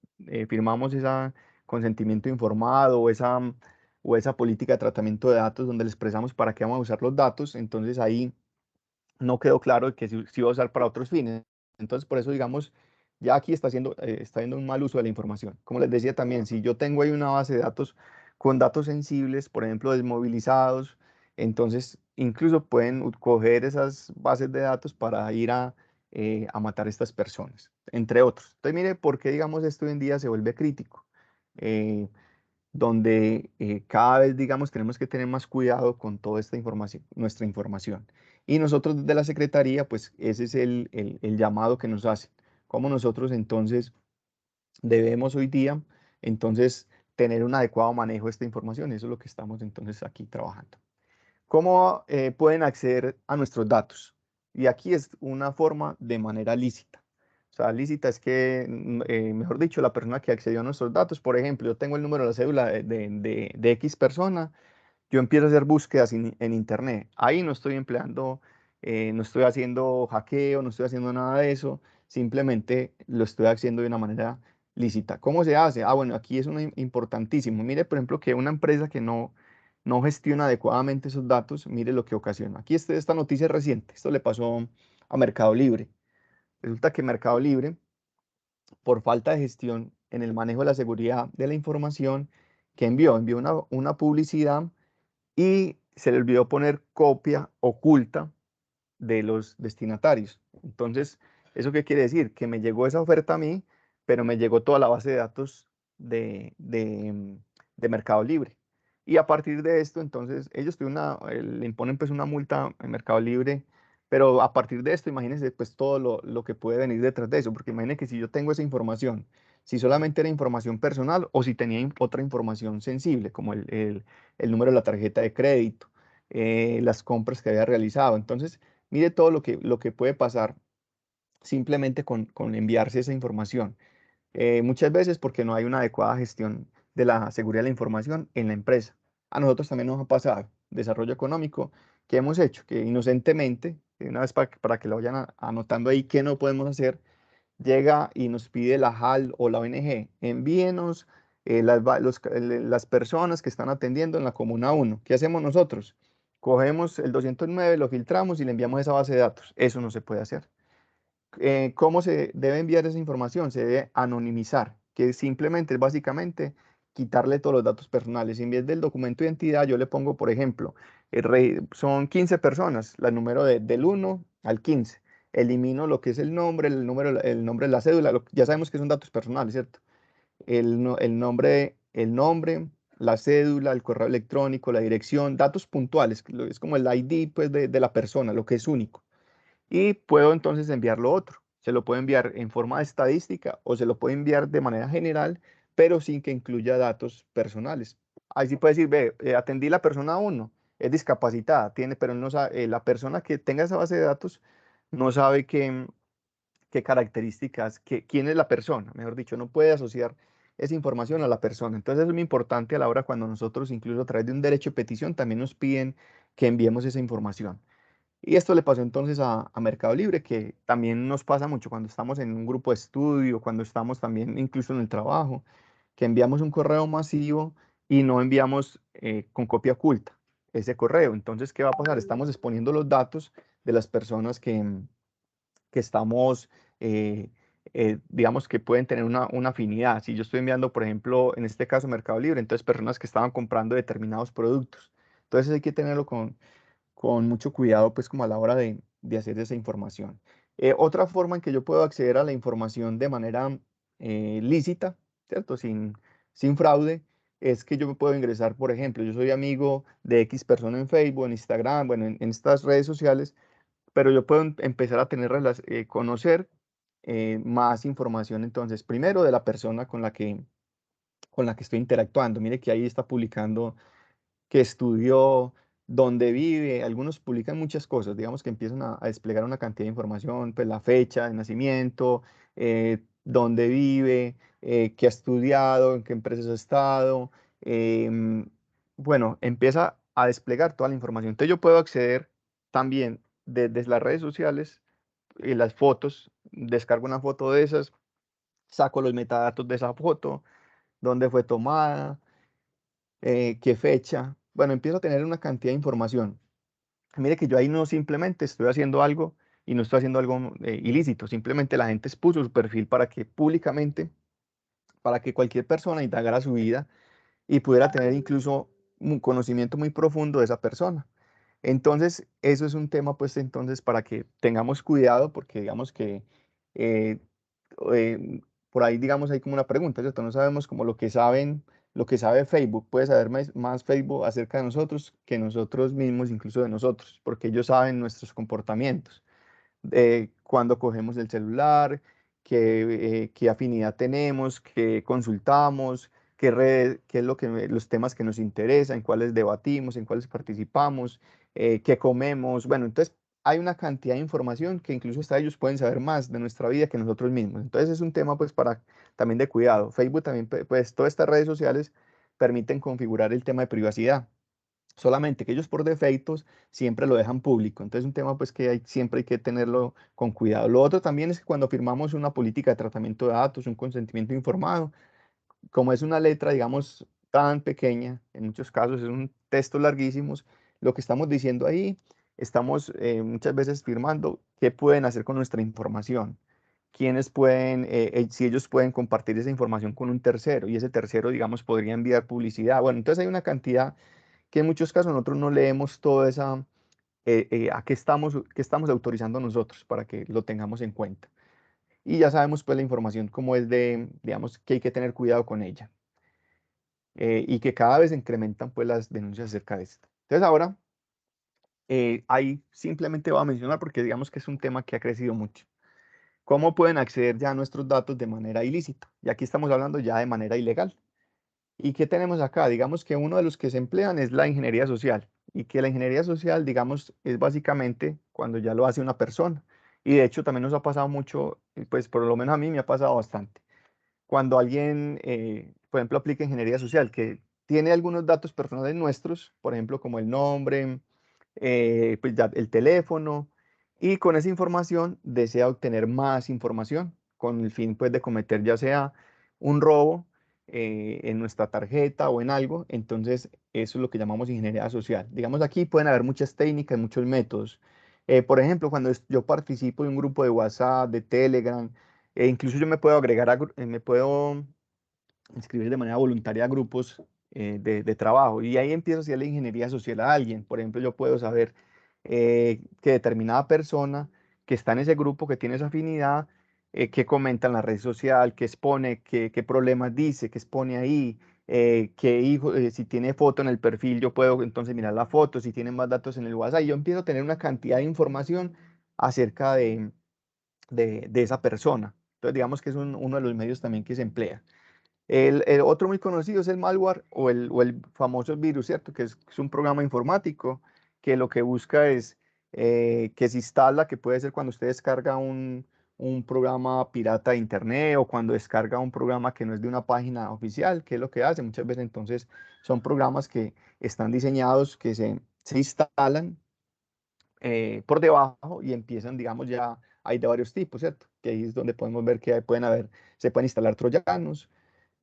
Speaker 1: firmamos ese consentimiento informado, o esa política de tratamiento de datos donde le expresamos para qué vamos a usar los datos. Entonces ahí no quedó claro que sí va a usar para otros fines. Entonces, por eso, digamos, ya aquí está haciendo un mal uso de la información. Como les decía también, si yo tengo ahí una base de datos con datos sensibles, por ejemplo, desmovilizados, entonces incluso pueden coger esas bases de datos para ir a matar a estas personas, entre otros. Entonces, mire por qué, digamos, esto hoy en día se vuelve crítico. Eh, donde cada vez, digamos, tenemos que tener más cuidado con toda esta información, nuestra información. Y nosotros desde la Secretaría, pues ese es el llamado que nos hacen. Cómo nosotros entonces debemos hoy día, entonces, tener un adecuado manejo de esta información. Eso es lo que estamos entonces aquí trabajando. ¿Cómo pueden acceder a nuestros datos? Y aquí es una forma de manera lícita. O sea, lícita es que, mejor dicho, la persona que accedió a nuestros datos, por ejemplo, yo tengo el número de la cédula de X persona, yo empiezo a hacer búsquedas en Internet. Ahí no estoy empleando, no estoy haciendo hackeo, no estoy haciendo nada de eso, simplemente lo estoy haciendo de una manera lícita. ¿Cómo se hace? Ah, bueno, aquí es importantísimo. Mire, por ejemplo, que una empresa que no gestiona adecuadamente esos datos, mire lo que ocasiona. Aquí esta noticia es reciente, esto le pasó a Mercado Libre. Resulta que Mercado Libre, por falta de gestión en el manejo de la seguridad de la información que envió una publicidad y se le olvidó poner copia oculta de los destinatarios. Entonces, ¿eso qué quiere decir? Que me llegó esa oferta a mí, pero me llegó toda la base de datos de Mercado Libre. Y a partir de esto, entonces, ellos le imponen pues una multa en Mercado Libre, pero a partir de esto, imagínense pues todo lo que puede venir detrás de eso, porque imagínense que si yo tengo esa información, si solamente era información personal o si tenía otra información sensible, como el número de la tarjeta de crédito, las compras que había realizado. Entonces, mire todo lo que puede pasar simplemente con enviarse esa información. Muchas veces porque no hay una adecuada gestión de la seguridad de la información en la empresa. A nosotros también nos ha pasado desarrollo económico que hemos hecho, que inocentemente, una vez para que lo vayan anotando ahí, qué no podemos hacer, llega y nos pide la HAL o la ONG, envíenos las personas que están atendiendo en la Comuna 1. ¿Qué hacemos nosotros? Cogemos el 209, lo filtramos y le enviamos esa base de datos. Eso no se puede hacer. ¿Cómo se debe enviar esa información? Se debe anonimizar, que simplemente es básicamente quitarle todos los datos personales. En vez del documento de identidad, yo le pongo, por ejemplo, son 15 personas, el número del 1 al 15. Elimino lo que es el nombre, el nombre de la cédula, ya sabemos que son datos personales, ¿cierto? El nombre, la cédula, el correo electrónico, la dirección, datos puntuales, es como el ID pues, de la persona, lo que es único y puedo entonces enviarlo otro. Se lo puedo enviar en forma de estadística o se lo puedo enviar de manera general, pero sin que incluya datos personales. Ahí sí puede decir, ve, atendí la persona uno, es discapacitada, pero él no sabe, la persona que tenga esa base de datos no sabe qué características, quién es la persona, mejor dicho, no puede asociar esa información a la persona. Entonces es muy importante a la hora cuando nosotros, incluso a través de un derecho de petición, también nos piden que enviemos esa información. Y esto le pasó entonces a Mercado Libre, que también nos pasa mucho cuando estamos en un grupo de estudio, cuando estamos también incluso en el trabajo, que enviamos un correo masivo y no enviamos con copia oculta ese correo. Entonces, ¿qué va a pasar? Estamos exponiendo los datos de las personas que estamos, digamos, que pueden tener una afinidad. Si yo estoy enviando, por ejemplo, en este caso Mercado Libre, entonces personas que estaban comprando determinados productos. Entonces hay que tenerlo con mucho cuidado, pues como a la hora de hacer esa información. Otra forma en que yo puedo acceder a la información de manera lícita, ¿cierto? Sin fraude, es que yo me puedo ingresar, por ejemplo, yo soy amigo de X persona en Facebook, en Instagram, bueno, en estas redes sociales, pero yo puedo empezar a conocer más información entonces, primero de la persona con la que estoy interactuando. Mire que ahí está publicando que estudió, dónde vive. Algunos publican muchas cosas, digamos que empiezan a desplegar una cantidad de información, pues la fecha de nacimiento, dónde vive, qué ha estudiado, en qué empresas ha estado. Bueno, empieza a desplegar toda la información. Entonces yo puedo acceder también desde las redes sociales y las fotos, descargo una foto de esas, saco los metadatos de esa foto, dónde fue tomada, qué fecha. Bueno, empiezo a tener una cantidad de información. Mire que yo ahí no simplemente estoy haciendo algo y no estoy haciendo algo ilícito, simplemente la gente expuso su perfil para que públicamente, para que cualquier persona indagara su vida y pudiera tener incluso un conocimiento muy profundo de esa persona. Entonces, eso es un tema, pues, entonces, para que tengamos cuidado, porque digamos que eh, eh, por ahí, digamos, hay como una pregunta, ¿cierto? No sabemos como lo que sabe Facebook, puede saber más Facebook acerca de nosotros que nosotros mismos, incluso de nosotros, porque ellos saben nuestros comportamientos cuando cogemos el celular, qué afinidad tenemos, qué consultamos, qué es los temas que nos interesan, en cuáles debatimos, en cuáles participamos, qué comemos. Bueno, entonces hay una cantidad de información que incluso hasta ellos pueden saber más de nuestra vida que nosotros mismos. Entonces es un tema pues para también de cuidado. Facebook también, pues todas estas redes sociales permiten configurar el tema de privacidad. Solamente que ellos por defectos siempre lo dejan público. Entonces, un tema pues que siempre hay que tenerlo con cuidado. Lo otro también es que cuando firmamos una política de tratamiento de datos, un consentimiento informado, como es una letra, digamos, tan pequeña, en muchos casos es un texto larguísimo, lo que estamos diciendo ahí, estamos muchas veces firmando qué pueden hacer con nuestra información, quiénes pueden, si ellos pueden compartir esa información con un tercero y ese tercero, digamos, podría enviar publicidad. Bueno, entonces hay una cantidad que en muchos casos nosotros no leemos toda esa, a qué estamos autorizando nosotros para que lo tengamos en cuenta. y ya sabemos pues la información como es de, digamos, que hay que tener cuidado con ella, y que cada vez se incrementan pues las denuncias acerca de esto. Entonces ahora, ahí simplemente voy a mencionar porque digamos que es un tema que ha crecido mucho. ¿Cómo pueden acceder ya a nuestros datos de manera ilícita? Y aquí estamos hablando ya de manera ilegal. ¿Y qué tenemos acá? Digamos que uno de los que se emplean es la ingeniería social, y que la ingeniería social, digamos, es básicamente cuando ya lo hace una persona. Y de hecho también nos ha pasado mucho, pues por lo menos a mí me ha pasado bastante. Cuando alguien, por ejemplo, aplica ingeniería social, que tiene algunos datos personales nuestros, por ejemplo, como el nombre, pues ya el teléfono, y con esa información desea obtener más información con el fin pues de cometer ya sea un robo, en nuestra tarjeta o en algo. Entonces eso es lo que llamamos ingeniería social. Digamos, aquí pueden haber muchas técnicas, muchos métodos. Por ejemplo, cuando yo participo de un grupo de WhatsApp, de Telegram, incluso yo me puedo agregar me puedo inscribir de manera voluntaria a grupos, de trabajo, y ahí empiezo a hacer la ingeniería social a alguien. Por ejemplo, yo puedo saber, que determinada persona que está en ese grupo, que tiene esa afinidad, qué comenta en la red social, qué expone, qué problemas dice, qué expone ahí, qué hijo, si tiene foto en el perfil, yo puedo entonces mirar la foto, si tiene más datos en el WhatsApp, y yo empiezo a tener una cantidad de información acerca de esa persona. Entonces, digamos que es uno de los medios también que se emplea. El otro muy conocido es el malware o el famoso virus, ¿cierto? Que es un programa informático que lo que busca es, que se instala, que puede ser cuando usted descarga un programa pirata de internet, o cuando descarga un programa que no es de una página oficial. ¿Qué es lo que hace? Muchas veces entonces son programas que están diseñados, que se instalan, por debajo, y empiezan, digamos, ya hay de varios tipos, ¿cierto? Que ahí es donde podemos ver que se pueden instalar troyanos,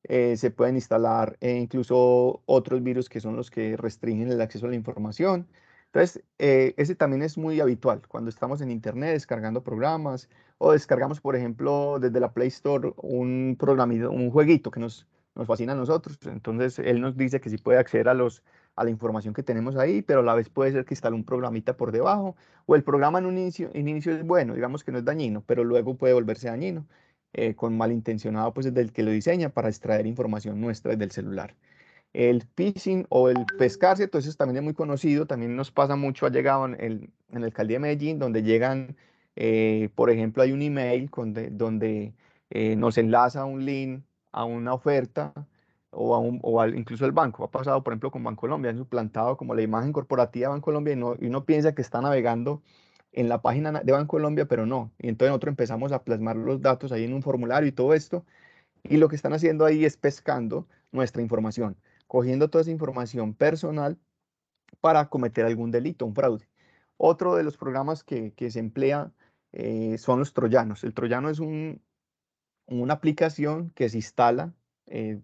Speaker 1: se pueden instalar, incluso otros virus que son los que restringen el acceso a la información. Entonces, ese también es muy habitual cuando estamos en internet descargando programas, o descargamos, por ejemplo, desde la Play Store un programito, un jueguito que nos fascina a nosotros. Entonces, él nos dice que sí puede acceder a la información que tenemos ahí, pero a la vez puede ser que instale un programita por debajo, o el programa en inicio es bueno, digamos que no es dañino, pero luego puede volverse dañino, con malintencionado pues desde el que lo diseña para extraer información nuestra desde el celular. El phishing o el pescar, ¿cierto? Eso también es muy conocido, también nos pasa mucho, ha llegado en la alcaldía de Medellín, donde llegan, por ejemplo, hay un email donde, nos enlaza un link a una oferta, incluso el banco. Ha pasado, por ejemplo, con Bancolombia, han suplantado como la imagen corporativa de Bancolombia, y uno piensa que está navegando en la página de Bancolombia, pero no. Y entonces nosotros empezamos a plasmar los datos ahí en un formulario y todo esto, y lo que están haciendo ahí es pescando nuestra información, cogiendo toda esa información personal para cometer algún delito, un fraude. Otro de los programas que se emplea, son los troyanos. El troyano es una aplicación que se instala,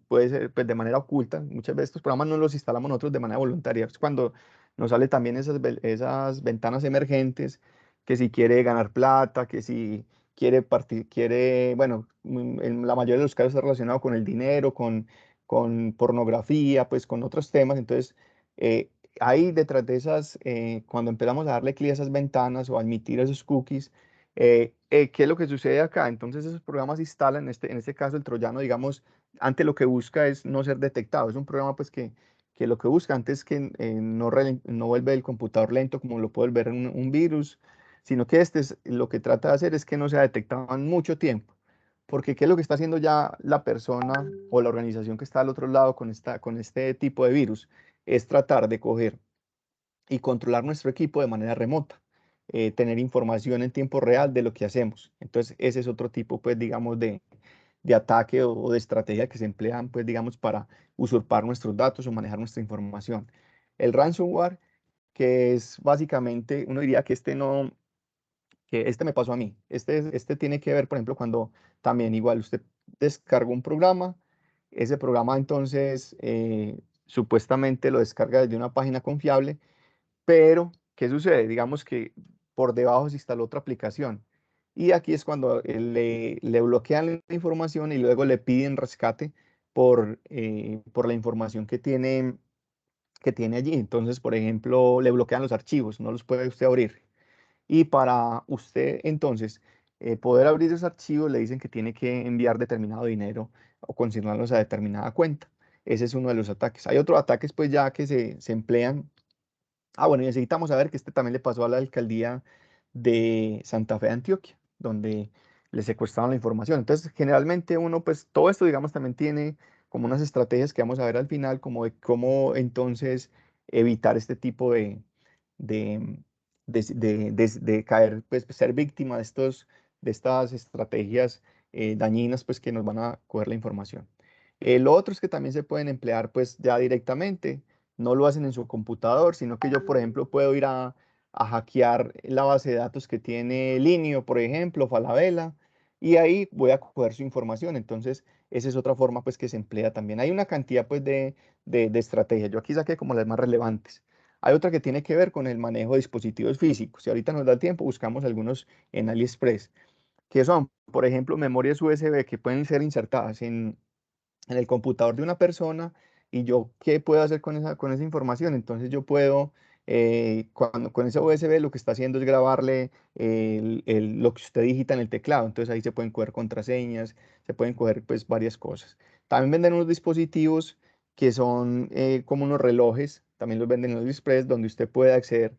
Speaker 1: puede ser pues, de manera oculta. Muchas veces estos programas no los instalamos nosotros de manera voluntaria. Es cuando nos sale también esas ventanas emergentes, que si quiere ganar plata, que si quiere, bueno, en la mayoría de los casos está relacionado con el dinero, con pornografía, pues con otros temas. Entonces, ahí detrás de esas, cuando empezamos a darle clic a esas ventanas o a admitir esos cookies, ¿qué es lo que sucede acá? Entonces esos programas se instalan, en este caso el troyano, digamos, antes lo que busca es no ser detectado. Es un programa pues que lo que busca antes es que, no vuelve el computador lento como lo puede volver un virus, sino que lo que trata de hacer es que no sea detectado en mucho tiempo. Porque ¿qué es lo que está haciendo ya la persona o la organización que está al otro lado con este tipo de virus? Es tratar de coger y controlar nuestro equipo de manera remota, tener información en tiempo real de lo que hacemos. Entonces, ese es otro tipo, pues, digamos, de ataque o de estrategia que se emplean, pues, digamos, para usurpar nuestros datos o manejar nuestra información. El ransomware, que es básicamente, uno diría que que este me pasó a mí. Este tiene que ver, por ejemplo, cuando también igual usted descarga un programa, ese programa entonces, supuestamente lo descarga desde una página confiable, pero, ¿qué sucede? Digamos que por debajo se instaló otra aplicación. Y aquí es cuando, le bloquean la información y luego le piden rescate por la información que tiene allí. Entonces, por ejemplo, le bloquean los archivos, no los puede usted abrir. Y para usted, entonces, poder abrir esos archivos, le dicen que tiene que enviar determinado dinero o consignarlos a determinada cuenta. Ese es uno de los ataques. Hay otros ataques pues ya que se emplean. Bueno, y necesitamos saber que este también le pasó a la alcaldía de Santa Fe de Antioquia, donde le secuestraron la información. Entonces, generalmente uno, pues todo esto, digamos, también tiene como unas estrategias que vamos a ver al final, como de cómo entonces evitar este tipo de, de caer, pues ser víctima de estas estrategias dañinas, pues que nos van a coger la información. Lo otro es que también se pueden emplear, pues ya directamente no lo hacen en su computador, sino que yo, por ejemplo, puedo ir a hackear la base de datos que tiene Linio, por ejemplo, Falabella, y ahí voy a coger su información. Entonces, esa es otra forma pues que se emplea también. Hay una cantidad pues de estrategias. Yo aquí saqué como las más relevantes. Hay otra que tiene que ver con el manejo de dispositivos físicos. Si ahorita nos da tiempo, buscamos algunos en AliExpress, que son, por ejemplo, memorias USB que pueden ser insertadas en el computador de una persona. Y yo, ¿qué puedo hacer con esa información? Entonces yo puedo, con ese USB lo que está haciendo es grabarle lo que usted digita en el teclado. Entonces ahí se pueden coger contraseñas, se pueden coger pues varias cosas. También venden unos dispositivos que son como unos relojes, también los venden en los AliExpress, donde usted puede acceder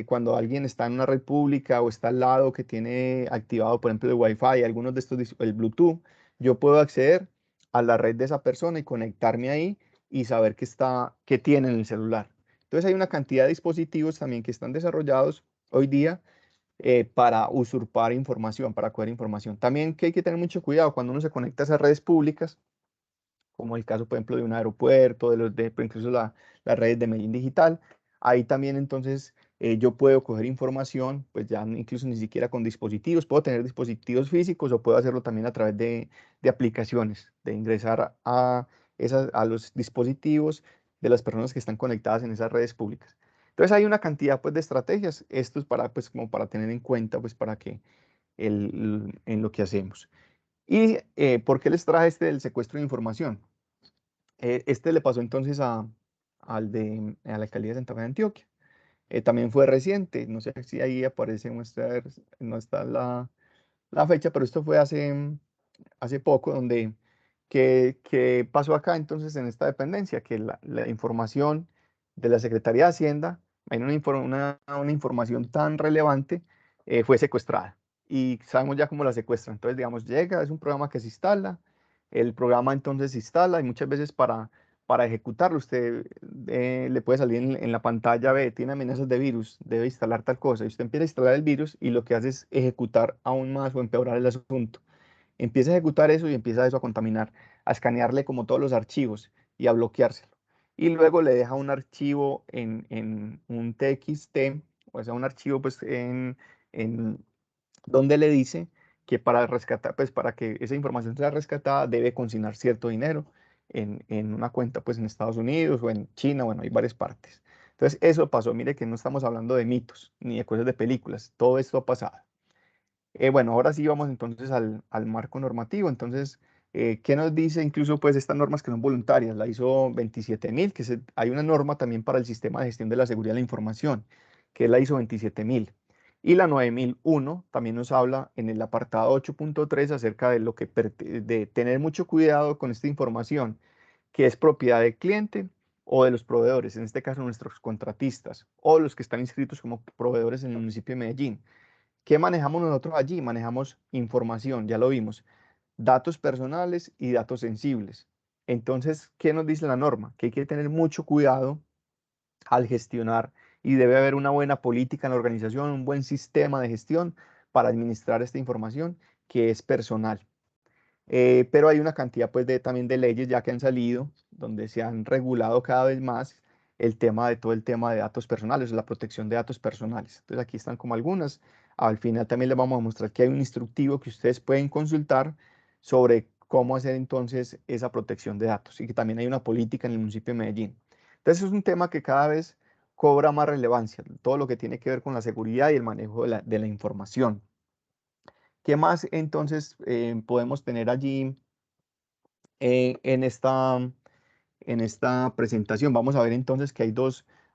Speaker 1: cuando alguien está en una red pública o está al lado que tiene activado, por ejemplo, el Wi-Fi, algunos de estos, el Bluetooth, yo puedo acceder a la red de esa persona y conectarme ahí y saber qué tiene en el celular. Entonces hay una cantidad de dispositivos también que están desarrollados hoy día para usurpar información, para coger información. También que hay que tener mucho cuidado cuando uno se conecta a esas redes públicas, como el caso, por ejemplo, de un aeropuerto, pues, incluso las redes de Medellín Digital. Ahí también entonces yo puedo coger información, pues ya incluso ni siquiera con dispositivos, puedo tener dispositivos físicos o puedo hacerlo también a través de aplicaciones, de ingresar a los dispositivos de las personas que están conectadas en esas redes públicas. Entonces hay una cantidad pues de estrategias, esto es para pues como para tener en cuenta pues para que en lo que hacemos. ¿Y por qué les traje este del secuestro de información? Este le pasó entonces a la alcaldía de Santa Fe de Antioquia. También fue reciente, no sé si ahí aparece, no está la fecha, pero esto fue hace poco, que pasó acá entonces en esta dependencia, que la información de la Secretaría de Hacienda, en una información tan relevante, fue secuestrada. Y sabemos ya cómo la secuestran. Entonces, digamos, llega, es un programa que se instala, el programa entonces se instala y muchas veces para ejecutarlo, usted le puede salir en la pantalla, ve, tiene amenazas de virus, debe instalar tal cosa. Y usted empieza a instalar el virus y lo que hace es ejecutar aún más o empeorar el asunto. Empieza a ejecutar eso y empieza eso a contaminar, a escanearle como todos los archivos y a bloqueárselo. Y luego le deja un archivo en un TXT, o sea, un archivo pues en donde le dice que para rescatar, pues para que esa información sea rescatada debe consignar cierto dinero en una cuenta pues en Estados Unidos o en China, bueno, hay varias partes. Entonces eso pasó, mire que no estamos hablando de mitos ni de cosas de películas, todo esto ha pasado. Bueno, ahora sí vamos entonces al marco normativo. Entonces, ¿qué nos dice incluso pues estas normas que son voluntarias? La ISO 27000, hay una norma también para el sistema de gestión de la seguridad de la información, que es la ISO 27000. Y la 9001 también nos habla en el apartado 8.3 acerca de de tener mucho cuidado con esta información, que es propiedad del cliente o de los proveedores, en este caso nuestros contratistas o los que están inscritos como proveedores en el municipio de Medellín. ¿Qué manejamos nosotros allí? Manejamos información, ya lo vimos, datos personales y datos sensibles. Entonces, ¿qué nos dice la norma? Que hay que tener mucho cuidado al gestionar y debe haber una buena política en la organización, un buen sistema de gestión para administrar esta información que es personal. Pero hay una cantidad pues también de leyes ya que han salido, donde se han regulado cada vez más el tema de todo el tema de datos personales, la protección de datos personales. Entonces aquí están como algunas. Al final también les vamos a mostrar que hay un instructivo que ustedes pueden consultar sobre cómo hacer entonces esa protección de datos y que también hay una política en el municipio de Medellín. Entonces es un tema que cada vez cobra más relevancia, todo lo que tiene que ver con la seguridad y el manejo de la información. ¿Qué más entonces podemos tener allí eh, en esta, en esta presentación? Vamos a ver entonces que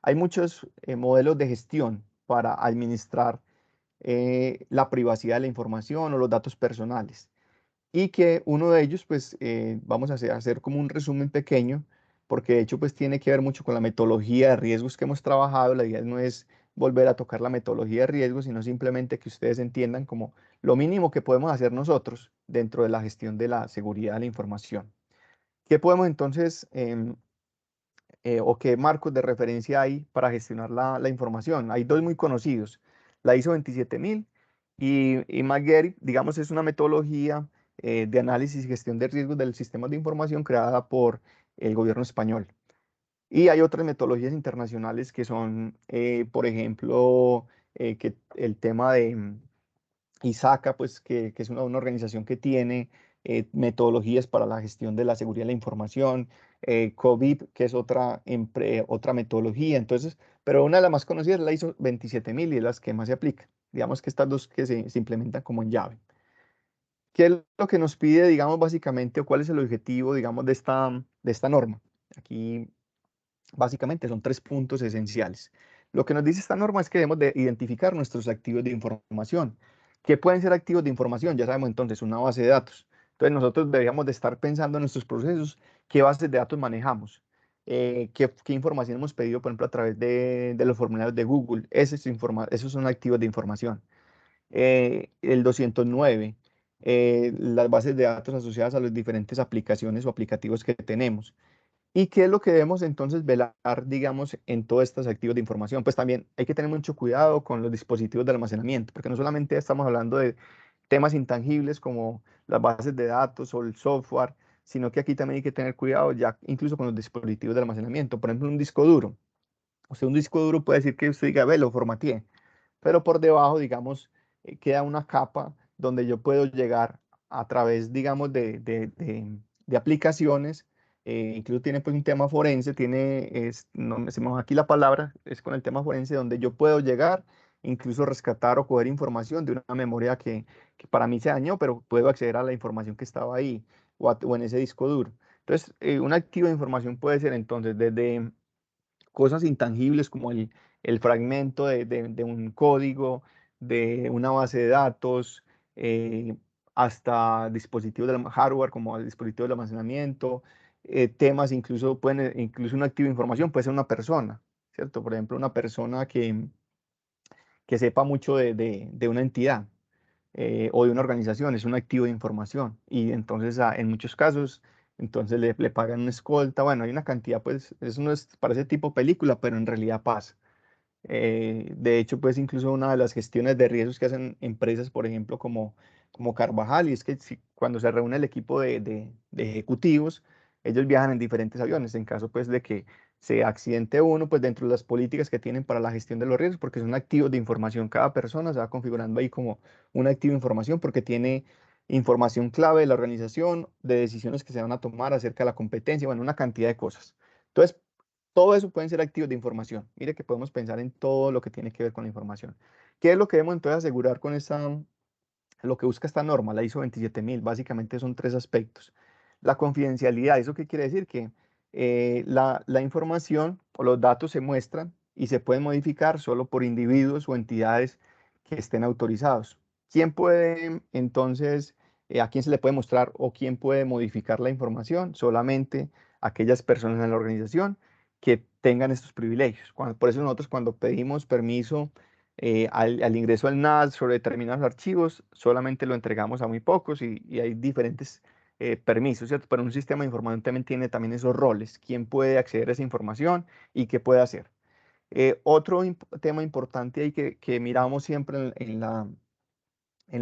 Speaker 1: hay muchos modelos de gestión para administrar la privacidad de la información o los datos personales. Y que uno de ellos, pues vamos a hacer como un resumen pequeño, porque de hecho pues tiene que ver mucho con la metodología de riesgos que hemos trabajado. La idea no es volver a tocar la metodología de riesgos, sino simplemente que ustedes entiendan como lo mínimo que podemos hacer nosotros dentro de la gestión de la seguridad de la información. ¿Qué podemos entonces o qué marcos de referencia hay para gestionar la información? Hay dos muy conocidos, la ISO 27000 y McGarry, digamos, es una metodología de análisis y gestión de riesgos del sistema de información creada por el gobierno español. Y hay otras metodologías internacionales que son, por ejemplo, que el tema de ISACA, pues que es una organización que tiene metodologías para la gestión de la seguridad de la información, COVID, que es otra metodología. Entonces, pero una de las más conocidas es la ISO 27000 y es las que más se aplica. Digamos que estas dos que se implementan como en llave. ¿Qué es lo que nos pide, digamos, básicamente, o cuál es el objetivo, digamos, de esta norma? Aquí básicamente son tres puntos esenciales. Lo que nos dice esta norma es que debemos de identificar nuestros activos de información. ¿Qué pueden ser activos de información? Ya sabemos entonces una base de datos. Entonces nosotros deberíamos de estar pensando en nuestros procesos, qué bases de datos manejamos, qué información hemos pedido, por ejemplo, a través de los formularios de Google. Esos son activos de información. El 209, las bases de datos asociadas a las diferentes aplicaciones o aplicativos que tenemos. ¿Y qué es lo que debemos entonces velar, digamos, en todos estos activos de información? Pues también hay que tener mucho cuidado con los dispositivos de almacenamiento, porque no solamente estamos hablando de temas intangibles como las bases de datos o el software, sino que aquí también hay que tener cuidado ya incluso con los dispositivos de almacenamiento. Por ejemplo, un disco duro. O sea, un disco duro puede decir que usted diga, ve, lo formateé, pero por debajo, digamos, queda una capa donde yo puedo llegar a través, digamos, de aplicaciones. Incluso tiene pues un tema forense, no se me va aquí la palabra, es con el tema forense donde yo puedo llegar, incluso rescatar o coger información de una memoria que para mí se dañó, pero puedo acceder a la información que estaba ahí o en ese disco duro. Entonces, un activo de información puede ser entonces desde cosas intangibles como el fragmento de un código, de una base de datos, hasta dispositivos del hardware como el dispositivo de almacenamiento, temas incluso un activo de información puede ser una persona, ¿cierto? Por ejemplo, una persona que sepa mucho de una entidad o de una organización, es un activo de información. Y entonces, en muchos casos, entonces le pagan una escolta. Bueno, hay una cantidad, pues, eso no es para ese tipo de película, pero en realidad pasa. De hecho, pues incluso una de las gestiones de riesgos que hacen empresas, por ejemplo, como Carvajal, y es que cuando se reúne el equipo de ejecutivos, ellos viajan en diferentes aviones. En caso pues de que se accidente uno, pues dentro de las políticas que tienen para la gestión de los riesgos, porque son activos de información, cada persona se va configurando ahí como un activo de información porque tiene información clave de la organización, de decisiones que se van a tomar acerca de la competencia, bueno, una cantidad de cosas. Entonces, todo eso pueden ser activos de información. Mire que podemos pensar en todo lo que tiene que ver con la información. ¿Qué es lo que debemos entonces asegurar con lo que busca esta norma, la ISO 27000? Básicamente son tres aspectos. La confidencialidad, ¿eso qué quiere decir? Que la información o los datos se muestran y se pueden modificar solo por individuos o entidades que estén autorizados. ¿Quién puede entonces, a quién se le puede mostrar o quién puede modificar la información? Solamente aquellas personas en la organización que tengan estos privilegios. Por eso nosotros cuando pedimos permiso al ingreso al NAS sobre determinados archivos, solamente lo entregamos a muy pocos y hay diferentes permisos, ¿cierto? Pero un sistema de información también tiene también esos roles, quién puede acceder a esa información y qué puede hacer. Otro tema importante ahí que miramos siempre en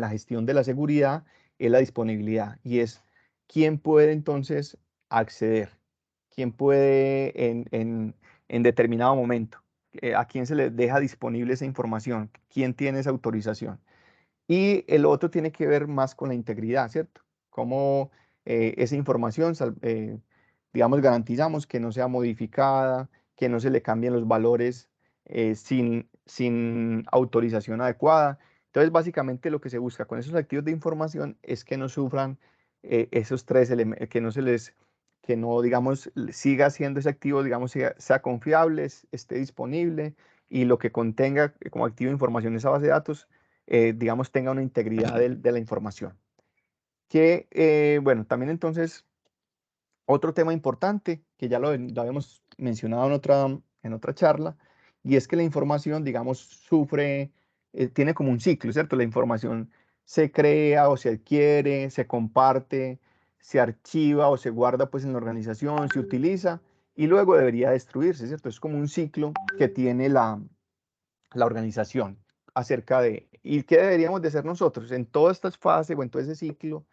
Speaker 1: la gestión de la seguridad es la disponibilidad y es quién puede entonces acceder, quién puede en determinado momento, a quién se le deja disponible esa información, quién tiene esa autorización. Y el otro tiene que ver más con la integridad, ¿cierto? Cómo esa información, digamos, garantizamos que no sea modificada, que no se le cambien los valores sin autorización adecuada. Entonces, básicamente lo que se busca con esos activos de información es que no sufran esos tres elementos, que no, digamos, siga siendo ese activo, digamos, sea confiable, esté disponible y lo que contenga como activo de información esa base de datos digamos, tenga una integridad de la información. Que, bueno, también entonces, otro tema importante que ya lo habíamos mencionado en otra charla, y es que la información, digamos, tiene como un ciclo, ¿cierto? La información se crea o se adquiere, se comparte, se archiva o se guarda pues en la organización, se utiliza y luego debería destruirse, ¿cierto? Es como un ciclo que tiene la organización acerca de, ¿y qué deberíamos de hacer nosotros? En todas estas fases o en todo ese ciclo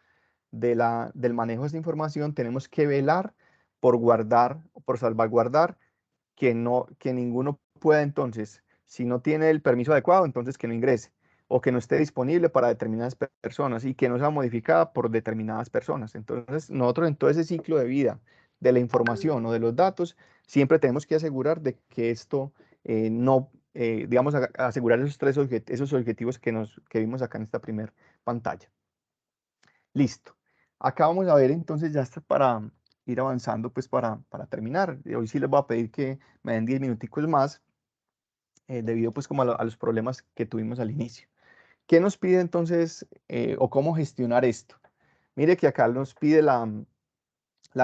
Speaker 1: del manejo de esta información, tenemos que velar por guardar, por salvaguardar que ninguno pueda entonces, si no tiene el permiso adecuado, entonces que no ingrese o que no esté disponible para determinadas personas y que no sea modificada por determinadas personas. Entonces, nosotros en todo ese ciclo de vida de la información o de los datos, siempre tenemos que asegurar de que esto no, digamos, asegurar esos objetivos que vimos acá en esta primera pantalla. Listo. Acá vamos a ver entonces, ya está para ir avanzando, pues para terminar. Hoy sí les voy a pedir que me den 10 minuticos más, debido pues como a los problemas que tuvimos al inicio. ¿Qué nos pide entonces o cómo gestionar esto? Mire que acá nos pide la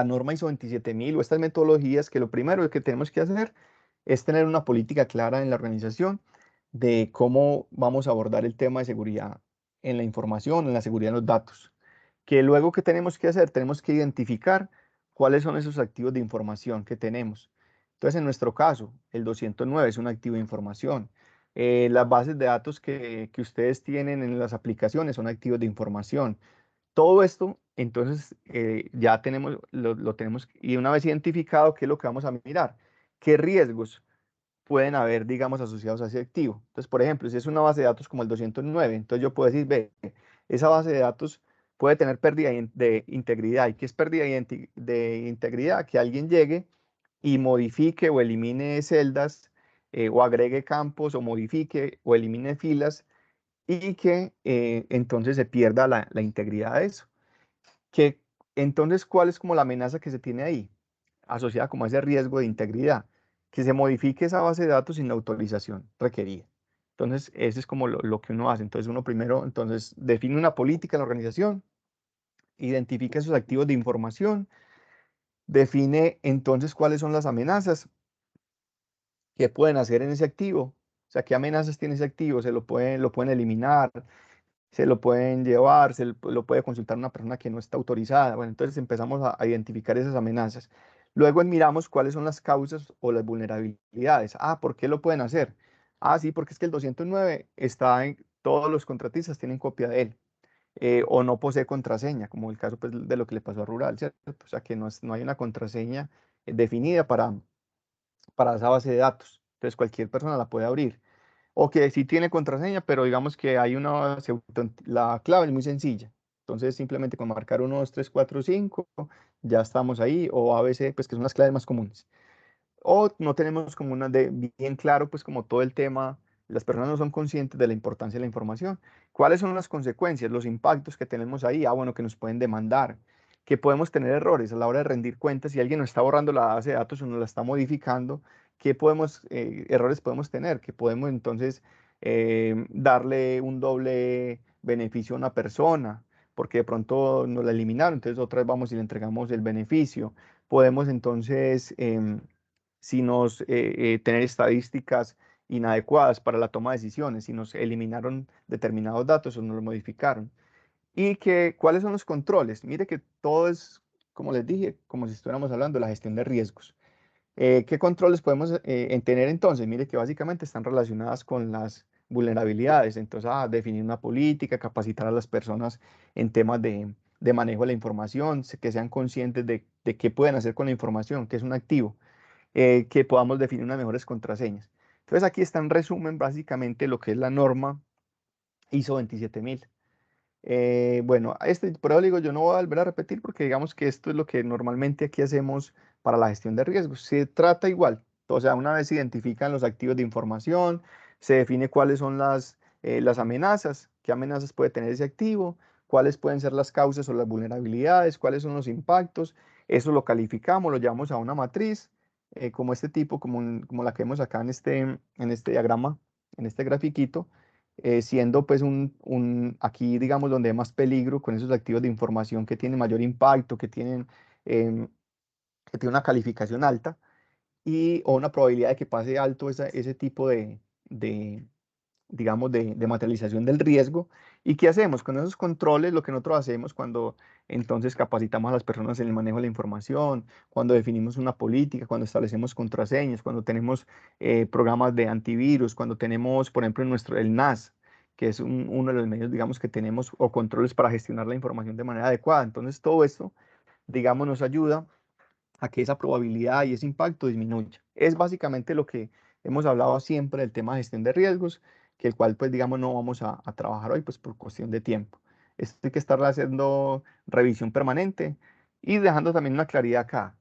Speaker 1: norma ISO 27000 o estas metodologías, que lo primero que tenemos que hacer es tener una política clara en la organización de cómo vamos a abordar el tema de seguridad en la información, en la seguridad en los datos. Que luego, ¿qué tenemos que hacer? Tenemos que identificar cuáles son esos activos de información que tenemos. Entonces, en nuestro caso, el 209 es un activo de información. Las bases de datos que ustedes tienen en las aplicaciones son activos de información. Todo esto, entonces, ya lo tenemos, y una vez identificado, ¿qué es lo que vamos a mirar? ¿Qué riesgos pueden haber, digamos, asociados a ese activo? Entonces, por ejemplo, si es una base de datos como el 209, entonces yo puedo decir, ve, esa base de datos puede tener pérdida de integridad. ¿Y qué es pérdida de integridad? Que alguien llegue y modifique o elimine celdas, o agregue campos, o modifique o elimine filas, y que entonces se pierda la integridad de eso. Que, entonces, ¿cuál es como la amenaza que se tiene ahí? Asociada como a ese riesgo de integridad, que se modifique esa base de datos sin la autorización requerida. Entonces, ese es como lo que uno hace. Entonces, uno primero, entonces, define una política en la organización, identifica esos activos de información, define entonces cuáles son las amenazas que pueden hacer en ese activo. O sea, qué amenazas tiene ese activo, lo pueden eliminar, se lo pueden llevar, lo puede consultar una persona que no está autorizada. Bueno, entonces empezamos a identificar esas amenazas. Luego miramos cuáles son las causas o las vulnerabilidades. Ah, ¿por qué lo pueden hacer? Ah, sí, porque es que el 209 todos los contratistas tienen copia de él, o no posee contraseña, como el caso pues, de lo que le pasó a Rural, ¿cierto? O sea, que no hay una contraseña definida para esa base de datos. Entonces cualquier persona la puede abrir. O que sí tiene contraseña, pero digamos que hay la clave es muy sencilla. Entonces simplemente con marcar 1, 2, 3, 4, 5, ya estamos ahí, o ABC, pues que son las claves más comunes. O no tenemos como bien claro, pues como todo el tema, las personas no son conscientes de la importancia de la información. ¿Cuáles son las consecuencias, los impactos que tenemos ahí? Ah, bueno, que nos pueden demandar, que podemos tener errores a la hora de rendir cuentas. Si alguien nos está borrando la base de datos o nos la está modificando, errores podemos tener? Que podemos entonces darle un doble beneficio a una persona, porque de pronto nos la eliminaron, entonces otra vez vamos y le entregamos el beneficio. Podemos entonces si tener estadísticas inadecuadas para la toma de decisiones, si nos eliminaron determinados datos o nos los modificaron. ¿Cuáles son los controles? Mire que todo es, como les dije, como si estuviéramos hablando de la gestión de riesgos. ¿Qué controles podemos tener entonces? Mire que básicamente están relacionadas con las vulnerabilidades. Entonces, definir una política, capacitar a las personas en temas de manejo de la información, que sean conscientes de qué pueden hacer con la información, que es un activo, que podamos definir unas mejores contraseñas. Entonces aquí está en resumen básicamente lo que es la norma ISO 27000. Bueno, por eso digo, yo no voy a volver a repetir porque digamos que esto es lo que normalmente aquí hacemos para la gestión de riesgos. Se trata igual, o sea, una vez se identifican los activos de información, se define cuáles son las amenazas, qué amenazas puede tener ese activo, cuáles pueden ser las causas o las vulnerabilidades, cuáles son los impactos, eso lo calificamos, lo llevamos a una matriz, como este tipo, como la que vemos acá en este diagrama, en este grafiquito, siendo pues aquí digamos donde hay más peligro con esos activos de información que tienen mayor impacto, em, que tienen una calificación alta o una probabilidad de que pase alto ese tipo de, digamos, de materialización del riesgo. ¿Y qué hacemos? Con esos controles, lo que nosotros hacemos cuando entonces capacitamos a las personas en el manejo de la información, cuando definimos una política, cuando establecemos contraseñas, cuando tenemos programas de antivirus, cuando tenemos, por ejemplo, el NAS, que es uno de los medios, digamos, que tenemos o controles para gestionar la información de manera adecuada. Entonces, todo esto, digamos, nos ayuda a que esa probabilidad y ese impacto disminuya. Es básicamente lo que hemos hablado siempre del tema de gestión de riesgos, que el cual pues digamos no vamos a trabajar hoy pues por cuestión de tiempo. Esto hay que estar haciendo revisión permanente y dejando también una claridad acá.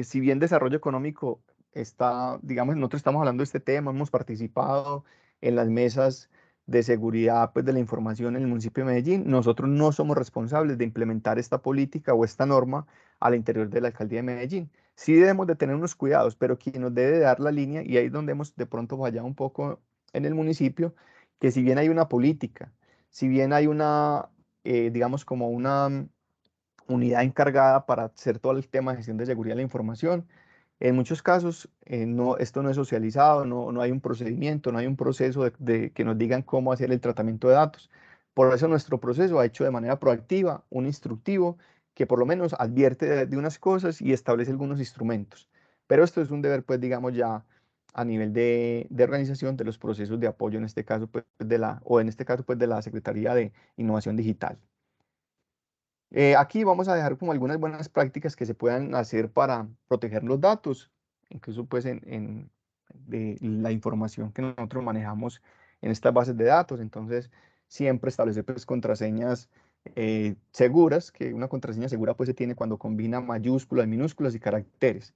Speaker 1: Si bien desarrollo económico está, digamos, nosotros estamos hablando de este tema, hemos participado en las mesas de seguridad pues, de la información en el municipio de Medellín, nosotros no somos responsables de implementar esta política o esta norma al interior de la alcaldía de Medellín. Sí debemos de tener unos cuidados, pero quien nos debe dar la línea, y ahí es donde hemos de pronto fallado un poco en el municipio, que si bien hay una política, si bien hay digamos, como una unidad encargada para hacer todo el tema de gestión de seguridad de la información, en muchos casos esto no es socializado, no hay un procedimiento, no hay un proceso de que nos digan cómo hacer el tratamiento de datos. Por eso nuestro proceso ha hecho de manera proactiva un instructivo que por lo menos advierte de unas cosas y establece algunos instrumentos. Pero esto es un deber, pues, digamos, ya a nivel de organización de los procesos de apoyo, en este caso, pues, o en este caso, pues, de la Secretaría de Innovación Digital. Aquí vamos a dejar como algunas buenas prácticas que se puedan hacer para proteger los datos, incluso pues de la información que nosotros manejamos en estas bases de datos. Entonces, siempre establecer pues contraseñas seguras, que una contraseña segura pues se tiene cuando combina mayúsculas, minúsculas y caracteres.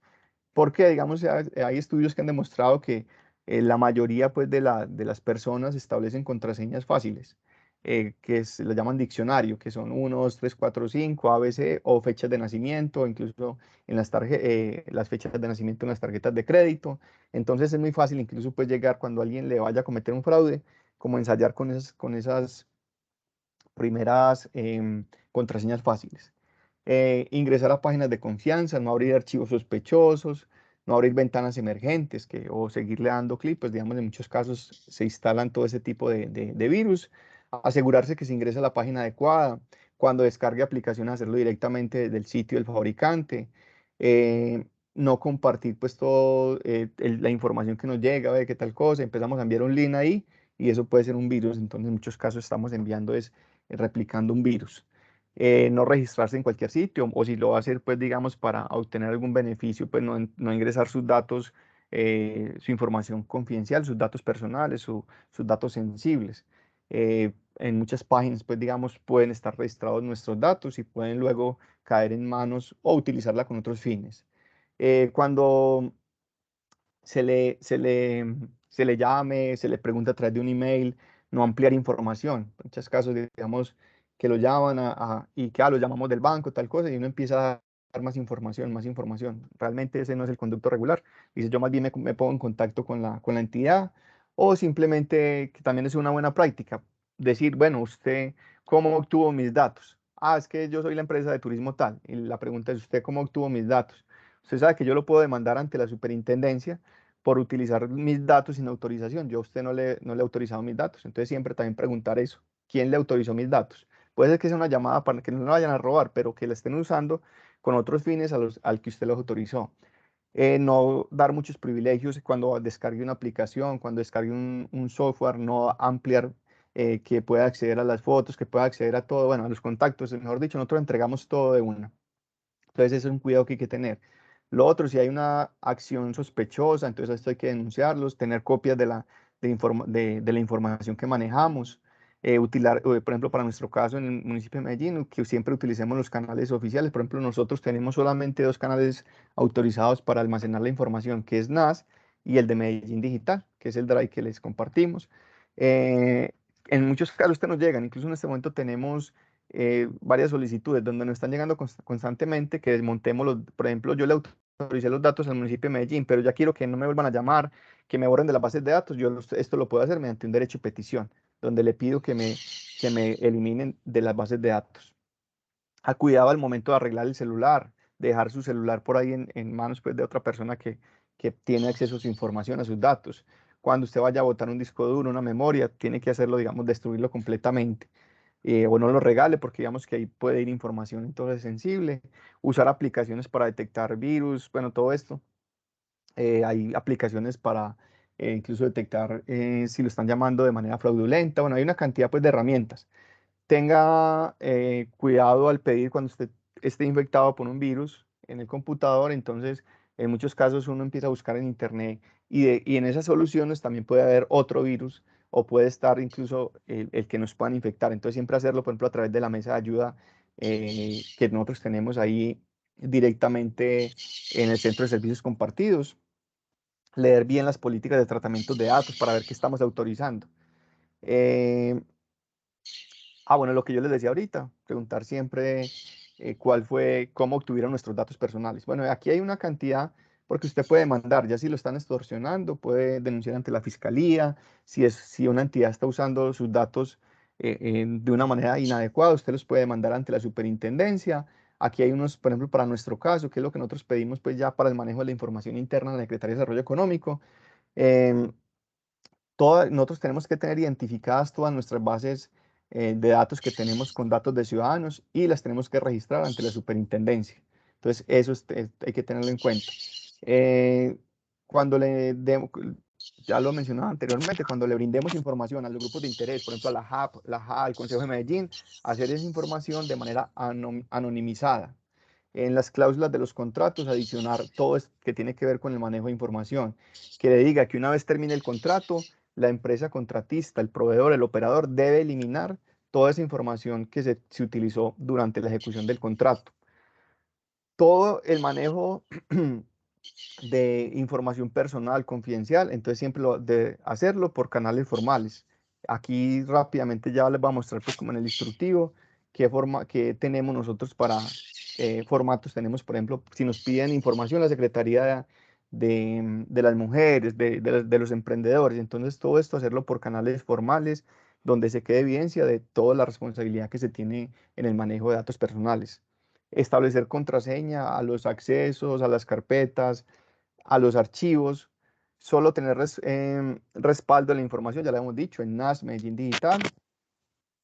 Speaker 1: Porque, digamos, hay estudios que han demostrado que la mayoría pues, de las personas establecen contraseñas fáciles, se le llaman diccionario, que son 1, 2, 3, 4, 5, ABC, o fechas de nacimiento, incluso en las fechas de nacimiento en las tarjetas de crédito. Entonces es muy fácil incluso pues, llegar cuando alguien le vaya a cometer un fraude, como ensayar con esas primeras contraseñas fáciles. Ingresar a páginas de confianza, no abrir archivos sospechosos, no abrir ventanas emergentes o seguirle dando clic, pues digamos en muchos casos se instalan todo ese tipo de virus. Asegurarse que se ingresa a la página adecuada, cuando descargue aplicaciones hacerlo directamente del sitio del fabricante. Eh, no compartir pues todo la información que nos llega, de qué tal cosa, empezamos a enviar un link ahí y eso puede ser un virus, entonces en muchos casos estamos enviando replicando un virus. No registrarse en cualquier sitio o si lo va a hacer, pues digamos, para obtener algún beneficio, pues no ingresar sus datos, su información confidencial, sus datos personales, sus datos sensibles. En muchas páginas, pues digamos, pueden estar registrados nuestros datos y pueden luego caer en manos o utilizarla con otros fines. Cuando se le llame, se le pregunta a través de un email, no ampliar información. En muchos casos, digamos, que lo llaman y que lo llamamos del banco, tal cosa, y uno empieza a dar más información, más información. Realmente ese no es el conducto regular. Dice, yo más bien me pongo en contacto con la entidad o simplemente, que también es una buena práctica, decir, bueno, usted, ¿cómo obtuvo mis datos? Ah, es que yo soy la empresa de turismo tal. Y la pregunta es, ¿usted cómo obtuvo mis datos? Usted sabe que yo lo puedo demandar ante la superintendencia por utilizar mis datos sin autorización. Yo a usted no le he autorizado mis datos. Entonces siempre también preguntar eso. ¿Quién le autorizó mis datos? Puede ser que sea una llamada para que no lo vayan a robar, pero que la estén usando con otros fines al que usted los autorizó. No dar muchos privilegios cuando descargue una aplicación, cuando descargue un software, no ampliar que pueda acceder a las fotos, que pueda acceder a todo, bueno, a los contactos, mejor dicho, nosotros entregamos todo de una. Entonces, ese es un cuidado que hay que tener. Lo otro, si hay una acción sospechosa, entonces esto hay que denunciarlos, tener copias de la información que manejamos, por ejemplo, para nuestro caso en el municipio de Medellín, que siempre utilicemos los canales oficiales. Por ejemplo, nosotros tenemos solamente dos canales autorizados para almacenar la información, que es NAS y el de Medellín Digital, que es el Drive que les compartimos. Eh, en muchos casos usted nos llegan, incluso en este momento tenemos varias solicitudes donde nos están llegando constantemente que desmontemos por ejemplo, yo le autoricé los datos al municipio de Medellín, pero ya quiero que no me vuelvan a llamar, que me borren de las bases de datos, esto lo puedo hacer mediante un derecho de petición. donde le pido que me eliminen de las bases de datos. A cuidado al momento de arreglar el celular, dejar su celular por ahí en manos pues, de otra persona que tiene acceso a su información, a sus datos. Cuando usted vaya a botar un disco duro, una memoria, tiene que hacerlo, digamos, destruirlo completamente. O no lo regale porque digamos que ahí puede ir información entonces sensible. Usar aplicaciones para detectar virus, bueno, todo esto. Hay aplicaciones para incluso detectar si lo están llamando de manera fraudulenta. Bueno, hay una cantidad pues de herramientas. Tenga cuidado al pedir cuando usted esté infectado por un virus en el computador, entonces en muchos casos uno empieza a buscar en internet y en esas soluciones también puede haber otro virus o puede estar incluso el que nos puedan infectar. Entonces siempre hacerlo, por ejemplo, a través de la mesa de ayuda que nosotros tenemos ahí directamente en el centro de servicios compartidos. Leer bien las políticas de tratamiento de datos para ver qué estamos autorizando. Eh, bueno, lo que yo les decía ahorita, preguntar siempre cómo obtuvieron nuestros datos personales. Bueno, aquí hay una cantidad, porque usted puede demandar, ya si lo están extorsionando, puede denunciar ante la fiscalía, si una entidad está usando sus datos de una manera inadecuada, usted los puede demandar ante la superintendencia. Aquí hay unos, por ejemplo, para nuestro caso, que es lo que nosotros pedimos pues ya para el manejo de la información interna de la Secretaría de Desarrollo Económico. Em, nosotros tenemos que tener identificadas todas nuestras bases de datos que tenemos con datos de ciudadanos y las tenemos que registrar ante la superintendencia. Entonces, eso hay que tenerlo en cuenta. Eh, cuando le demos, ya lo mencionaba anteriormente, cuando le brindemos información a los grupos de interés, por ejemplo, a la JAP, la JA, al Consejo de Medellín, hacer esa información de manera anonimizada. En las cláusulas de los contratos, adicionar todo esto que tiene que ver con el manejo de información, que le diga que una vez termine el contrato, la empresa contratista, el proveedor, el operador debe eliminar toda esa información que se utilizó durante la ejecución del contrato. Todo el manejo de información personal confidencial, entonces siempre lo de hacerlo por canales formales. Aquí rápidamente ya les voy a mostrar pues como en el instructivo qué tenemos nosotros para formatos tenemos, por ejemplo, si nos piden información la Secretaría de las mujeres, de los emprendedores, entonces todo esto hacerlo por canales formales donde se quede evidencia de toda la responsabilidad que se tiene en el manejo de datos personales. Establecer contraseña a los accesos, a las carpetas, a los archivos, solo tener respaldo de la información, ya lo hemos dicho, en NAS, Medellín Digital,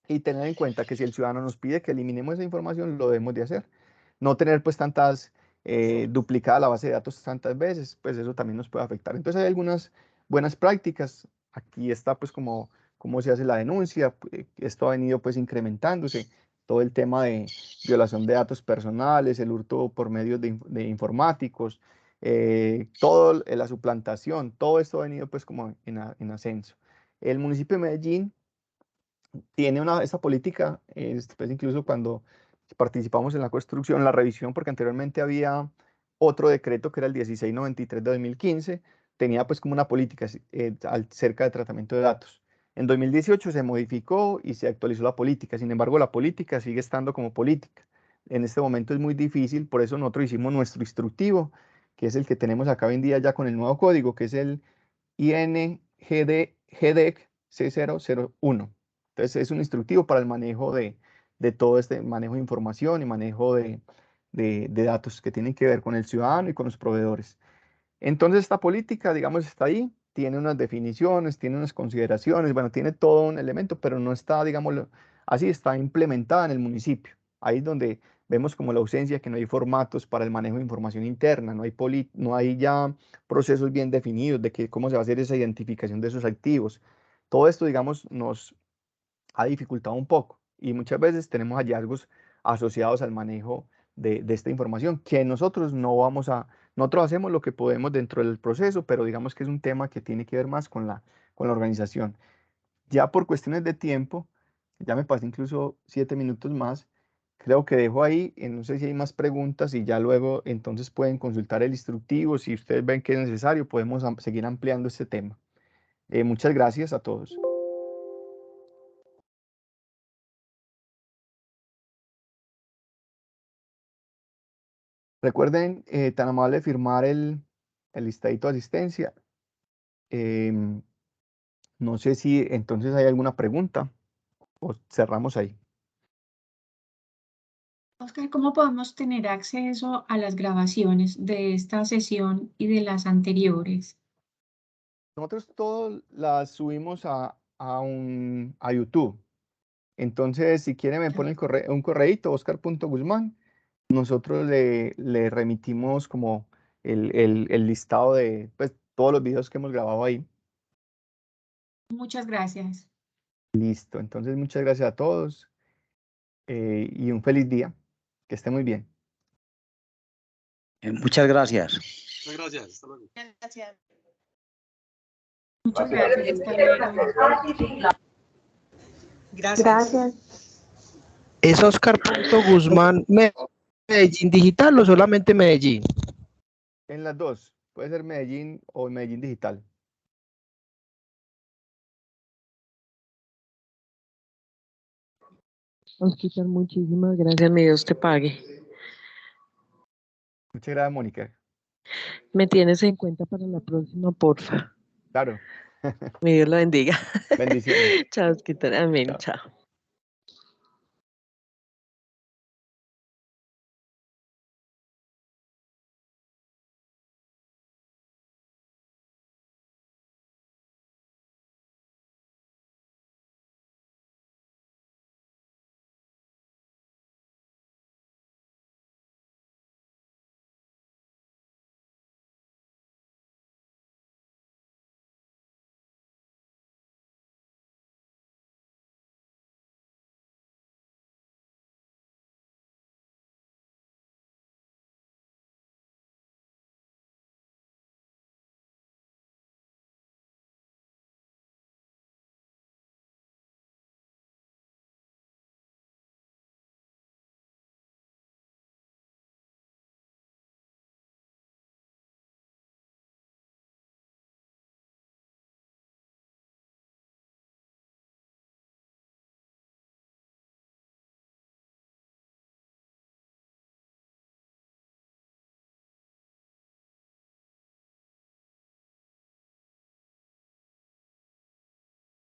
Speaker 1: y tener en cuenta que si el ciudadano nos pide que eliminemos esa información, lo debemos de hacer. No tener pues duplicada la base de datos tantas veces, pues eso también nos puede afectar. Entonces hay algunas buenas prácticas. Aquí está pues como cómo se hace la denuncia. Esto ha venido pues incrementándose. Todo el tema de violación de datos personales, el hurto por medios de informáticos, la suplantación, todo esto ha venido pues como en ascenso. El municipio de Medellín tiene esa política, pues incluso cuando participamos en la construcción, la revisión, porque anteriormente había otro decreto que era el 1693 de 2015, tenía pues como una política acerca de tratamiento de datos. En 2018 se modificó y se actualizó la política, sin embargo la política sigue estando como política. En este momento es muy difícil, por eso nosotros hicimos nuestro instructivo, que es el que tenemos acá hoy en día ya con el nuevo código, que es el INGDEC C001. Entonces es un instructivo para el manejo de todo este manejo de información y manejo de datos que tienen que ver con el ciudadano y con los proveedores. Entonces esta política, digamos, está ahí, tiene unas definiciones, tiene unas consideraciones, bueno, tiene todo un elemento, pero no está, digámoslo así, está implementada en el municipio. Ahí es donde vemos como la ausencia, que no hay formatos para el manejo de información interna, no hay ya procesos bien definidos de cómo se va a hacer esa identificación de esos activos. Todo esto, digamos, nos ha dificultado un poco y muchas veces tenemos hallazgos asociados al manejo de esta información que nosotros no vamos a, nosotros hacemos lo que podemos dentro del proceso, pero digamos que es un tema que tiene que ver más con la organización. Ya por cuestiones de tiempo, ya me pasé incluso 7 minutos más, creo que dejo ahí, no sé si hay más preguntas y ya luego entonces pueden consultar el instructivo, si ustedes ven que es necesario, podemos seguir ampliando este tema. Muchas gracias a todos. Recuerden, tan amable, firmar el listadito de asistencia. Em, No sé si entonces hay alguna pregunta o cerramos ahí.
Speaker 2: Oscar, ¿cómo podemos tener acceso a las grabaciones de esta sesión y de las anteriores?
Speaker 1: Nosotros todas las subimos a YouTube. Entonces, si quiere, me pone un correíto, oscar.guzmán. Nosotros le remitimos como el listado de pues, todos los videos que hemos grabado ahí.
Speaker 2: Muchas gracias.
Speaker 1: Listo. Entonces, muchas gracias a todos y un feliz día. Que esté muy bien.
Speaker 4: Muchas gracias.
Speaker 5: Muchas gracias. Hasta luego.
Speaker 6: Gracias.
Speaker 2: Muchas gracias. Hasta luego.
Speaker 6: Gracias.
Speaker 7: ¿Es Oscar.Guzmán Medellín Digital o solamente Medellín?
Speaker 1: En las dos. Puede ser Medellín o Medellín Digital.
Speaker 7: Oscar, muchísimas gracias. Mi Dios te pague.
Speaker 1: Muchas gracias, Mónica.
Speaker 7: Me tienes en cuenta para la próxima, porfa.
Speaker 1: Claro.
Speaker 7: Mi Dios lo bendiga.
Speaker 1: Bendiciones.
Speaker 7: Chao, Oscar. Amén.
Speaker 1: Chao.
Speaker 7: Chao.